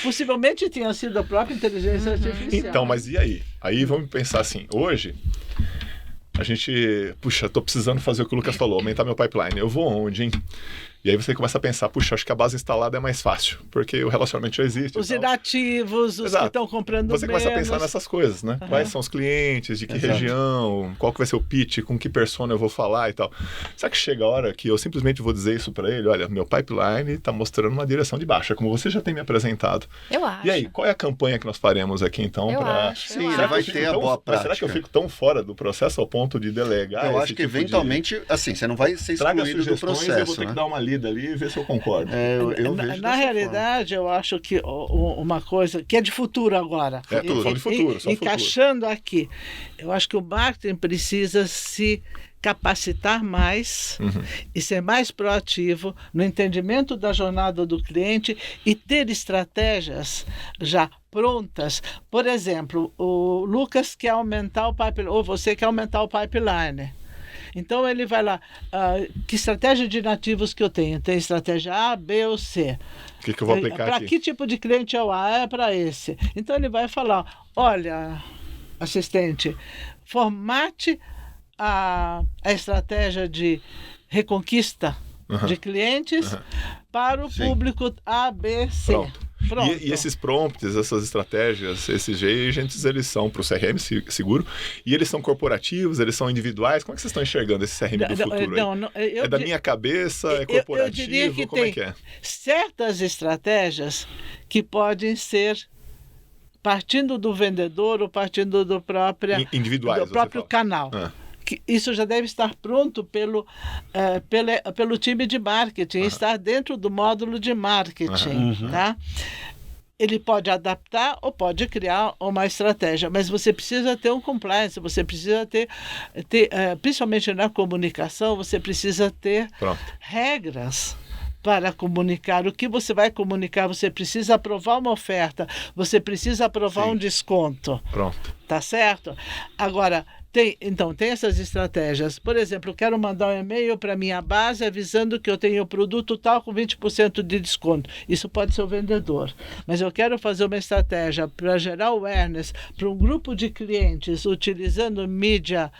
possivelmente tinha sido a própria inteligência artificial. Então, mas e aí? Aí vamos pensar assim, hoje a gente, puxa, tô precisando fazer o que o Lucas falou, aumentar meu pipeline. Eu vou onde, hein? E aí você começa a pensar, puxa, acho que a base instalada é mais fácil, porque o relacionamento já existe. Os inativos, os que estão comprando Você menos. começa a pensar nessas coisas, né? Quais são os clientes, de que região, qual que vai ser o pitch, com que persona eu vou falar e tal. Será que chega a hora que eu simplesmente vou dizer isso para ele? Olha, meu pipeline está mostrando uma direção de baixa, como você já tem me apresentado. Eu acho. E aí, qual é a campanha que nós faremos aqui, então, para... Sim, ele vai ter a boa prática. Será que eu fico tão fora do processo ao ponto de delegar? Eu acho que, eventualmente, assim, você não vai ser excluído do processo. Eu vou ter que dar uma lida ali e ver se eu concordo. Eu vejo na realidade, eu acho que uma coisa que é de futuro agora. Tudo de futuro, só encaixando aqui, eu acho que o marketing precisa se capacitar mais e ser mais proativo no entendimento da jornada do cliente e ter estratégias já prontas. Por exemplo, o Lucas quer aumentar o pipeline, ou você quer aumentar o pipeline. Então ele vai lá, que estratégia de nativos que eu tenho? Tem estratégia A, B ou C. O que eu vou aplicar aqui? Para que tipo de cliente é o A? É para esse. Então ele vai falar, olha, assistente, formate a estratégia de reconquista de clientes para o público A, B, C. Pronto. E esses prompts, essas estratégias, esses agents, eles são para o CRM seguro, e eles são corporativos, eles são individuais. Como é que vocês estão enxergando esse CRM do futuro aí? É da minha cabeça, é corporativo, eu diria que como tem é que é? Certas estratégias que podem ser partindo do vendedor ou partindo do próprio canal. Isso já deve estar pronto pelo time de marketing, estar dentro do módulo de marketing. Tá? Ele pode adaptar ou pode criar uma estratégia, mas você precisa ter um compliance, você precisa ter principalmente na comunicação, você precisa ter regras para comunicar. O que você vai comunicar? Você precisa aprovar uma oferta, você precisa aprovar um desconto. Tá certo? Agora, tem essas estratégias. Por exemplo, eu quero mandar um e-mail para a minha base avisando que eu tenho o produto tal com 20% de desconto. Isso pode ser o vendedor. Mas eu quero fazer uma estratégia para gerar awareness para um grupo de clientes utilizando mídia,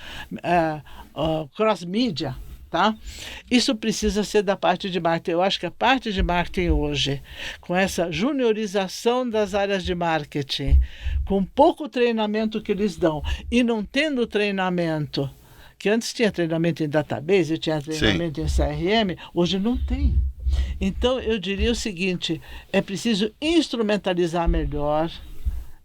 cross-mídia. Tá? Isso precisa ser da parte de marketing. Eu acho que a parte de marketing hoje, com essa juniorização das áreas de marketing, com pouco treinamento que eles dão e não tendo treinamento, que antes tinha treinamento em database, tinha treinamento em CRM, hoje não tem. Então eu diria o seguinte, é preciso instrumentalizar melhor,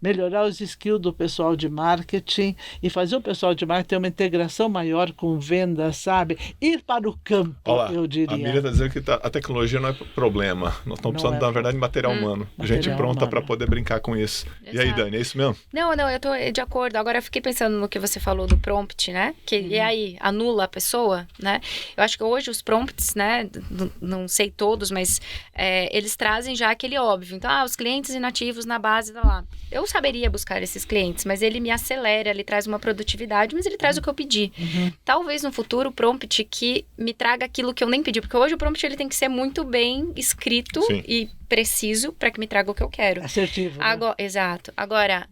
melhorar os skills do pessoal de marketing e fazer o pessoal de marketing ter uma integração maior com vendas, sabe? Ir para o campo, eu diria. A Miriam está dizendo que a tecnologia não é problema. Nós estamos precisando, na verdade, de material humano. Gente pronta para poder brincar com isso. Exato. E aí, Dani, é isso mesmo? Não, eu estou de acordo. Agora, eu fiquei pensando no que você falou do prompt, né? E aí, anula a pessoa, né? Eu acho que hoje os prompts, né? Não sei todos, mas eles trazem já aquele óbvio. Então, os clientes inativos na base, lá. Eu saberia buscar esses clientes, mas ele me acelera, ele traz uma produtividade, mas ele traz o que eu pedi. Talvez no futuro o prompt que me traga aquilo que eu nem pedi, porque hoje o prompt ele tem que ser muito bem escrito e preciso para que me traga o que eu quero. Assertivo. Exato. Agora,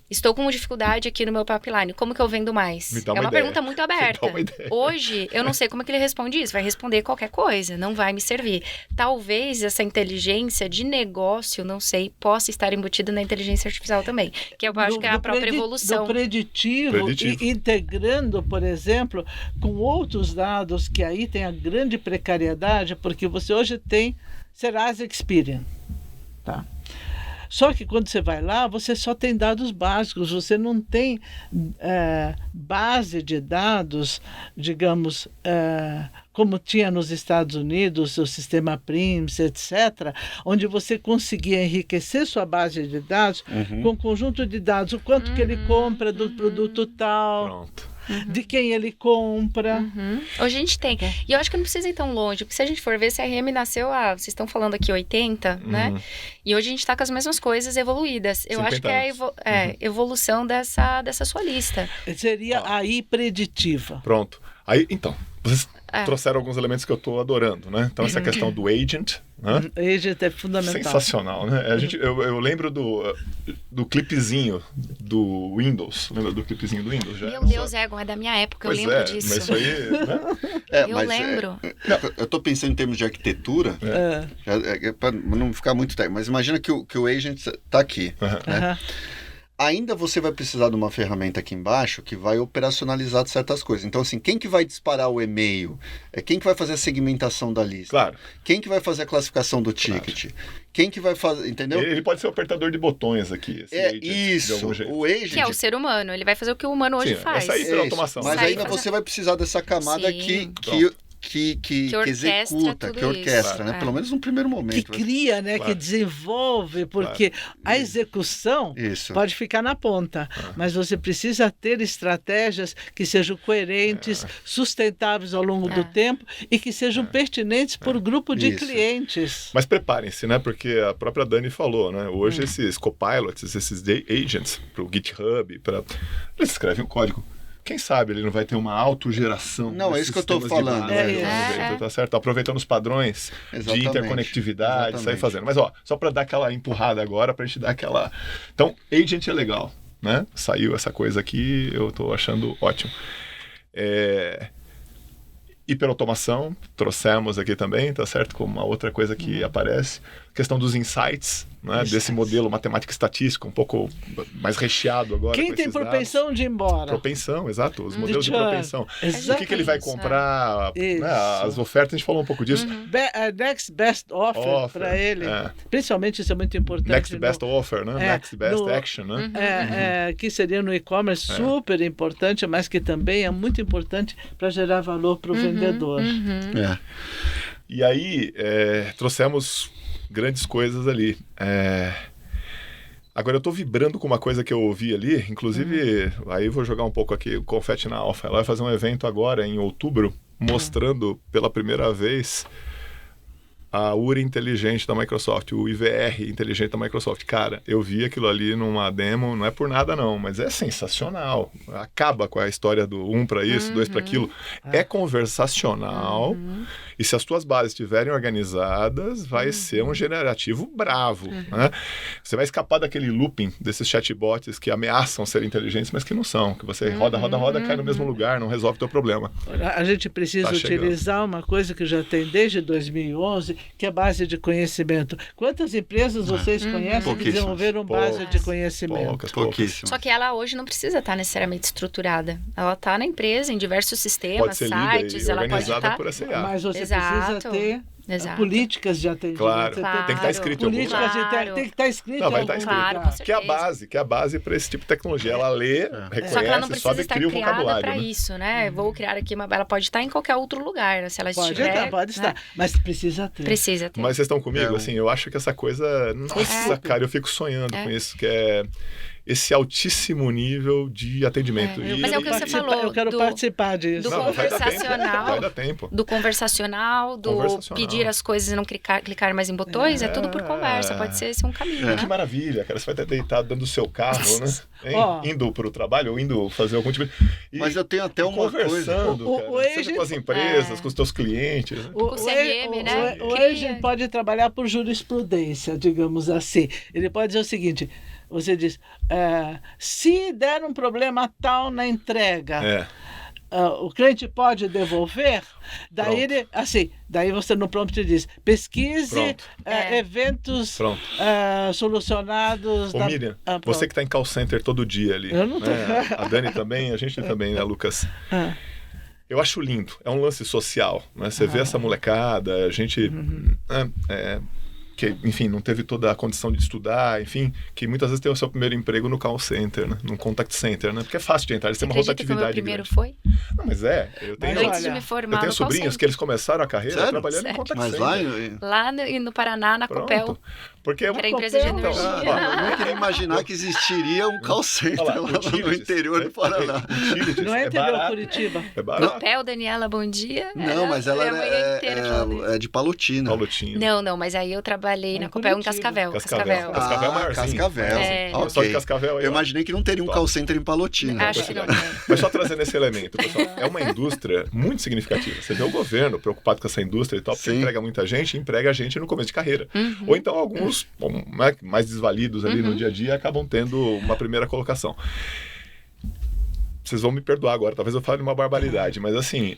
estou com dificuldade aqui no meu pipeline. Como que eu vendo mais? É uma pergunta muito aberta. Hoje, eu não sei como é que ele responde isso. Vai responder qualquer coisa, não vai me servir. Talvez essa inteligência de negócio, não sei, possa estar embutida na inteligência artificial também. Que eu acho que é a própria evolução. Do preditivo. E integrando, por exemplo, com outros dados, que aí tem a grande precariedade, porque você hoje tem Serasa Experian. Tá? Só que quando você vai lá, você só tem dados básicos, você não tem base de dados, digamos, como tinha nos Estados Unidos, o sistema PRIMS, etc., onde você conseguia enriquecer sua base de dados com um conjunto de dados, o quanto que ele compra do produto tal. Pronto. De quem ele compra. Hoje a gente tem. E eu acho que não precisa ir tão longe, porque se a gente for ver, CRM nasceu vocês estão falando aqui 80, né? E hoje a gente está com as mesmas coisas evoluídas. Eu acho que é a evolução dessa sua lista. Seria aí preditiva. Pronto. Aí, então, vocês trouxeram alguns elementos que eu estou adorando, né? Então, essa questão do agent, né? Agent é fundamental. Sensacional, né? Eu lembro do clipezinho do Windows. Lembra do clipezinho do Windows? Meu Deus, Egon, é da minha época, pois eu lembro disso. Mas isso aí, né? Eu lembro. Eu estou pensando em termos de arquitetura, para não ficar muito técnico, mas imagina que o agent está aqui, né? Ainda você vai precisar de uma ferramenta aqui embaixo que vai operacionalizar certas coisas. Então, assim, quem que vai disparar o e-mail? Quem que vai fazer a segmentação da lista? Claro. Quem que vai fazer a classificação do ticket? Claro. Quem que vai fazer, entendeu? Ele pode ser o apertador de botões aqui. Isso. O agent... Que é o ser humano. Ele vai fazer o que o humano hoje faz. Essa aí pela automação. Mas ainda você vai precisar dessa camada que executa, que orquestra, né? Pelo menos no primeiro momento. Que cria, né? Claro. Que desenvolve, porque a execução pode ficar na ponta, mas você precisa ter estratégias que sejam coerentes, sustentáveis ao longo do tempo e que sejam pertinentes por grupo de clientes. Mas preparem-se, né? Porque a própria Dani falou, né? Hoje esses copilots, esses agents para o GitHub, eles escrevem o código. Quem sabe ele não vai ter uma autogeração. Não, é isso que eu estou falando. Tá certo? Aproveitando os padrões de interconectividade, sair fazendo. Mas, só para dar aquela empurrada agora, para a gente dar aquela... Então, agent é legal, né? Saiu essa coisa aqui, eu estou achando ótimo. Hiperautomação, trouxemos aqui também, tá certo? Como uma outra coisa que aparece. Questão dos insights, né? Desse modelo matemático estatístico, um pouco mais recheado agora. Quem tem propensão dados. De ir embora? Propensão, exato. Os modelos de propensão. Exatamente. O que ele vai comprar, né? As ofertas, a gente falou um pouco disso. Next best offer para ele. Principalmente isso é muito importante. Next best offer, né? Next best action, né? Que seria no e-commerce super importante, mas que também é muito importante para gerar valor para o vendedor. E aí, trouxemos grandes coisas ali. Agora eu estou vibrando com uma coisa que eu ouvi ali, inclusive, aí vou jogar um pouco aqui o confete na Alpha. Ela vai fazer um evento agora em outubro, mostrando pela primeira vez a URI inteligente da Microsoft, o IVR inteligente da Microsoft. Cara, eu vi aquilo ali numa demo, não é por nada não, mas é sensacional. Acaba com a história do 1 para isso, 2 para aquilo. É conversacional e se as tuas bases estiverem organizadas, vai ser um generativo bravo. Né? Você vai escapar daquele looping desses chatbots que ameaçam ser inteligentes, mas que não são. Que você roda, cai no mesmo lugar, não resolve o teu problema. A gente precisa utilizar uma coisa que já tem desde 2011, que é a base de conhecimento. Quantas empresas vocês conhecem que desenvolveram base de conhecimento? Pouquíssimas. Só que ela hoje não precisa estar necessariamente estruturada. Ela está na empresa, em diversos sistemas, sites, ela pode estar... Por SEA. Mas você precisa ter políticas de atendimento. Claro, tem que estar escrito em algum lugar. Tem que estar escrito em algum lugar. Que é a base para esse tipo de tecnologia. Ela lê, reconhece, só que ela não precisa estar cria o criada vocabulário. Para isso, né? Vou criar aqui ela pode estar em qualquer outro lugar, se ela estiver. Pode estar, mas precisa ter. Precisa ter. Mas vocês estão comigo? Assim, eu acho que essa coisa... Nossa, cara, eu fico sonhando com isso, que é... esse altíssimo nível de atendimento. Mas é o que você falou. Eu quero participar disso. Do conversacional. Vai dar tempo. Do conversacional, pedir as coisas e não clicar mais em botões, é tudo por conversa. Pode ser esse um caminho. Que maravilha, cara. Você vai estar deitado dentro do seu carro, né? Indo para o trabalho ou indo fazer algum tipo de... Mas eu tenho até uma conversando, coisa. Seja com as empresas, com os teus clientes. Né? O CRM, né? O agent pode trabalhar por jurisprudência, digamos assim. Ele pode dizer o seguinte... Você diz, se der um problema tal na entrega, o cliente pode devolver? Daí daí você no prompt diz, pesquise eventos solucionados. Miriam, você que está em call center todo dia ali. Eu não tô. A Dani também, a gente também, né, Lucas? Eu acho lindo, é um lance social, né? Você vê essa molecada, a gente... que, enfim, não teve toda a condição de estudar, enfim, que muitas vezes tem o seu primeiro emprego no call center, né? No contact center, né? Porque é fácil de entrar, eles têm uma rotatividade grande. Que o meu primeiro foi? Não, mas eu tenho sobrinhos que eles começaram a carreira trabalhando em contact center. Lá no Paraná, na Copel. Porque é uma empresa de energia. Eu não queria imaginar que existiria um call center lá no interior do Paraná. Não é interior Curitiba. É barato. Copel, Daniela, bom dia. Não, mas ela é de Palotina. Não, mas aí eu trabalhei na Copel em Cascavel. Cascavel é maiorzinho. Cascavel. Só de Cascavel aí. Eu imaginei que não teria um call center em Palotina. Acho que não. Mas só trazendo esse elemento, pessoal, é uma indústria muito significativa. Você vê o governo preocupado com essa indústria e tal, porque emprega muita gente, emprega a gente no começo de carreira. Ou então alguns mais desvalidos ali no dia a dia acabam tendo uma primeira colocação. Vocês vão me perdoar agora, talvez eu fale uma barbaridade, mas assim,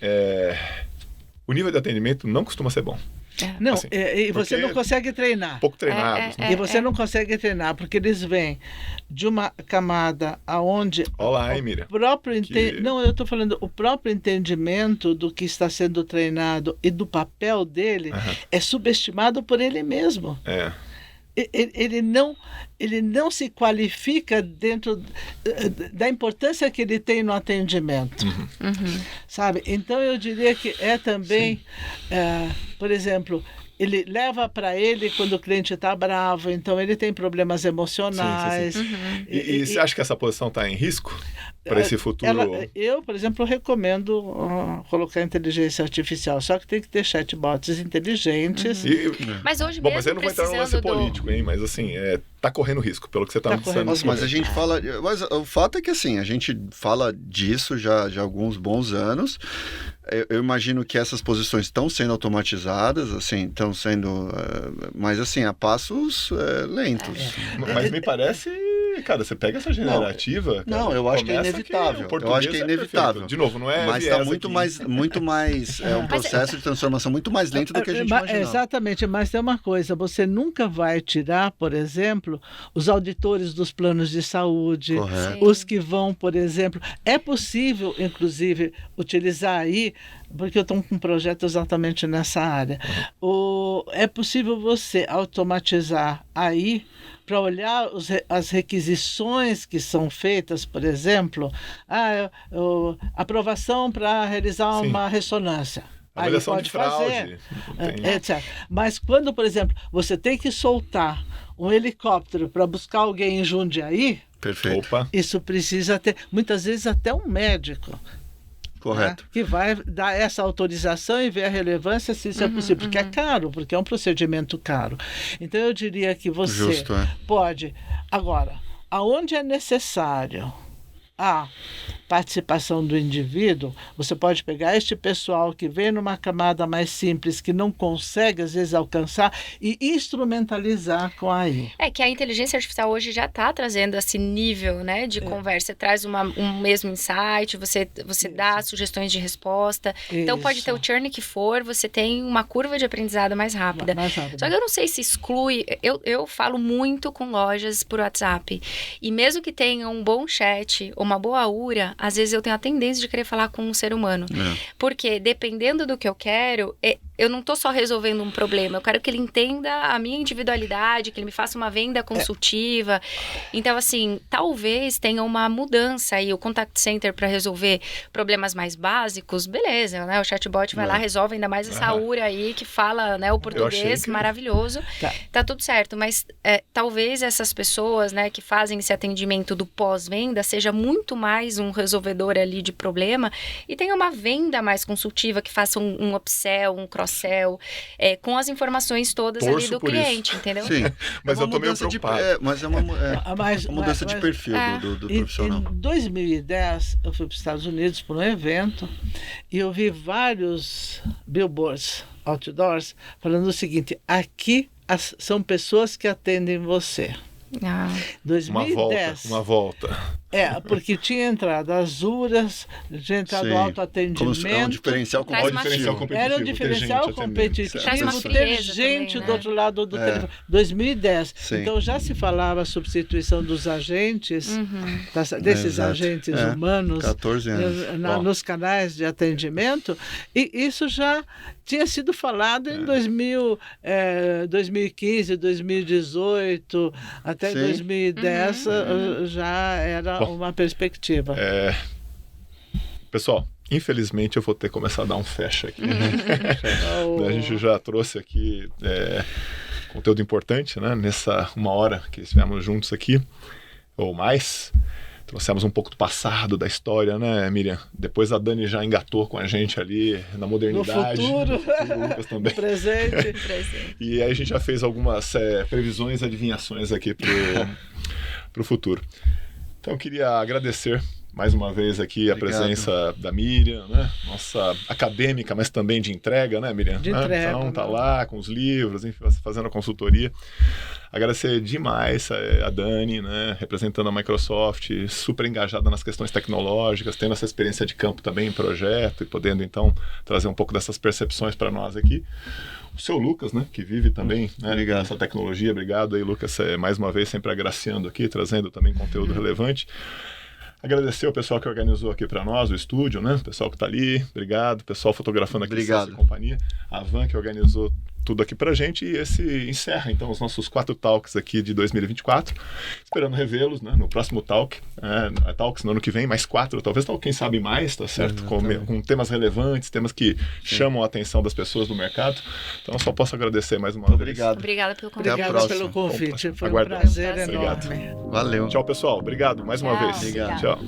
o nível de atendimento não costuma ser bom. Não, assim, e você não consegue treinar. Pouco treinados. E você não consegue treinar, porque eles vêm de uma camada aonde Olá, Miriam. Não, eu estou falando, o próprio entendimento do que está sendo treinado e do papel dele é subestimado por ele mesmo. Ele não se qualifica dentro da importância que ele tem no atendimento, sabe? Então eu diria que é também, por exemplo, ele leva para ele quando o cliente está bravo, então ele tem problemas emocionais. E você acha que essa posição está em risco para esse futuro? Eu, por exemplo, recomendo colocar inteligência artificial, só que tem que ter chatbots inteligentes. Mas hoje mesmo mas eu não vou entrar no lance político, hein? Mas assim, está correndo risco, pelo que você está me dizendo. Mas a gente fala... Mas o fato é que assim, a gente fala disso já há alguns bons anos. Eu imagino que essas posições estão sendo automatizadas, assim, estão sendo... mas assim, a passos lentos. Mas me parece... Cara, você pega essa generativa... Não, eu acho que é inevitável. Eu acho que é inevitável. De novo, não é... Mas está muito mais... É um processo de transformação muito mais lento do que a gente imaginava. Exatamente, mas tem uma coisa. Você nunca vai tirar, por exemplo, os auditores dos planos de saúde. Correto. Os que vão, por exemplo... É possível, inclusive, utilizar aí... Porque eu estou com um projeto exatamente nessa área. É possível você automatizar aí para olhar as requisições que são feitas, por exemplo, aprovação para realizar uma ressonância. Avaliação aí pode de fraude. Fazer, etc. Mas quando, por exemplo, você tem que soltar um helicóptero para buscar alguém em Jundiaí, perfeito. Isso precisa ter, muitas vezes até um médico. Correto. Que vai dar essa autorização e ver a relevância se isso é possível, porque é caro, porque é um procedimento caro. Então eu diria que você pode, agora, aonde é necessário a participação do indivíduo, você pode pegar este pessoal que vem numa camada mais simples, que não consegue, às vezes, alcançar e instrumentalizar com a AI. Que a inteligência artificial hoje já está trazendo esse nível, né, de conversa. Você traz um mesmo insight, você dá sugestões de resposta. Então, pode ter o churn que for, você tem uma curva de aprendizado mais rápida. Só que eu não sei se exclui... Eu falo muito com lojas por WhatsApp. E mesmo que tenha um bom chat, uma boa URA, às vezes eu tenho a tendência de querer falar com um ser humano. Porque dependendo do que eu quero, eu não estou só resolvendo um problema, eu quero que ele entenda a minha individualidade, que ele me faça uma venda consultiva. Então, assim, talvez tenha uma mudança aí, o contact center para resolver problemas mais básicos, beleza, né? O chatbot vai lá, resolve, ainda mais essa URA aí que fala, né, o português maravilhoso. Tá tudo certo, mas talvez essas pessoas, né, que fazem esse atendimento do pós-venda seja muito mais um resolvedor ali de problema e tenha uma venda mais consultiva, que faça um upsell, um cross-sell, com as informações todas ali do cliente, entendeu? Sim, mas eu tô meio preocupado. Mas é uma mudança de perfil do profissional. Em 2010, eu fui para os Estados Unidos para um evento e eu vi vários billboards, outdoors, falando o seguinte: aqui são pessoas que atendem você. 2010. Uma volta. Porque tinha entrado as URAs, tinha entrado o autoatendimento. É um diferencial competitivo. Era um diferencial competitivo. Ter gente também, do outro lado do telefone. 2010. Sim. Então já se falava a substituição dos agentes, desses agentes humanos 14 anos. Nos canais de atendimento, e isso já tinha sido falado em 2015, 2018, até 2010 já era uma perspectiva. Pessoal, infelizmente eu vou ter que começar a dar um fecha aqui. A gente já trouxe aqui conteúdo importante, né? Nessa 1 hora que estivemos juntos aqui, ou mais. Trouxemos um pouco do passado, da história, né, Miriam? Depois a Dani já engatou com a gente ali na modernidade. No futuro, o Lucas também. Presente. E aí a gente já fez algumas previsões e adivinhações aqui pro futuro. Então eu queria agradecer mais uma vez aqui a presença da Miriam, né? Nossa acadêmica, mas também de entrega, né, Miriam? De entrega. Então tá lá com os livros, enfim, fazendo a consultoria. Agradecer demais a Dani, né, representando a Microsoft, super engajada nas questões tecnológicas, tendo essa experiência de campo também em projeto e podendo, então, trazer um pouco dessas percepções para nós aqui. O seu Lucas, né, que vive também nessa tecnologia. Obrigado aí, Lucas, mais uma vez sempre agraciando aqui, trazendo também conteúdo relevante. Agradecer o pessoal que organizou aqui para nós, o estúdio, né? O pessoal que está ali, obrigado. O pessoal fotografando aqui, obrigado. Companhia. A Van que organizou tudo aqui pra gente, e esse encerra então os nossos 4 talks aqui de 2024, esperando revê-los, né, no próximo talk, talks no ano que vem, mais 4, talvez, quem sabe mais, tá certo? Com temas relevantes, temas que chamam a atenção das pessoas do mercado. Então eu só posso agradecer mais uma vez. Obrigada pelo convite. Obrigada pelo convite, foi um prazer enorme. Obrigado. Valeu. Tchau, pessoal. Obrigado mais uma vez. Obrigado. Tchau.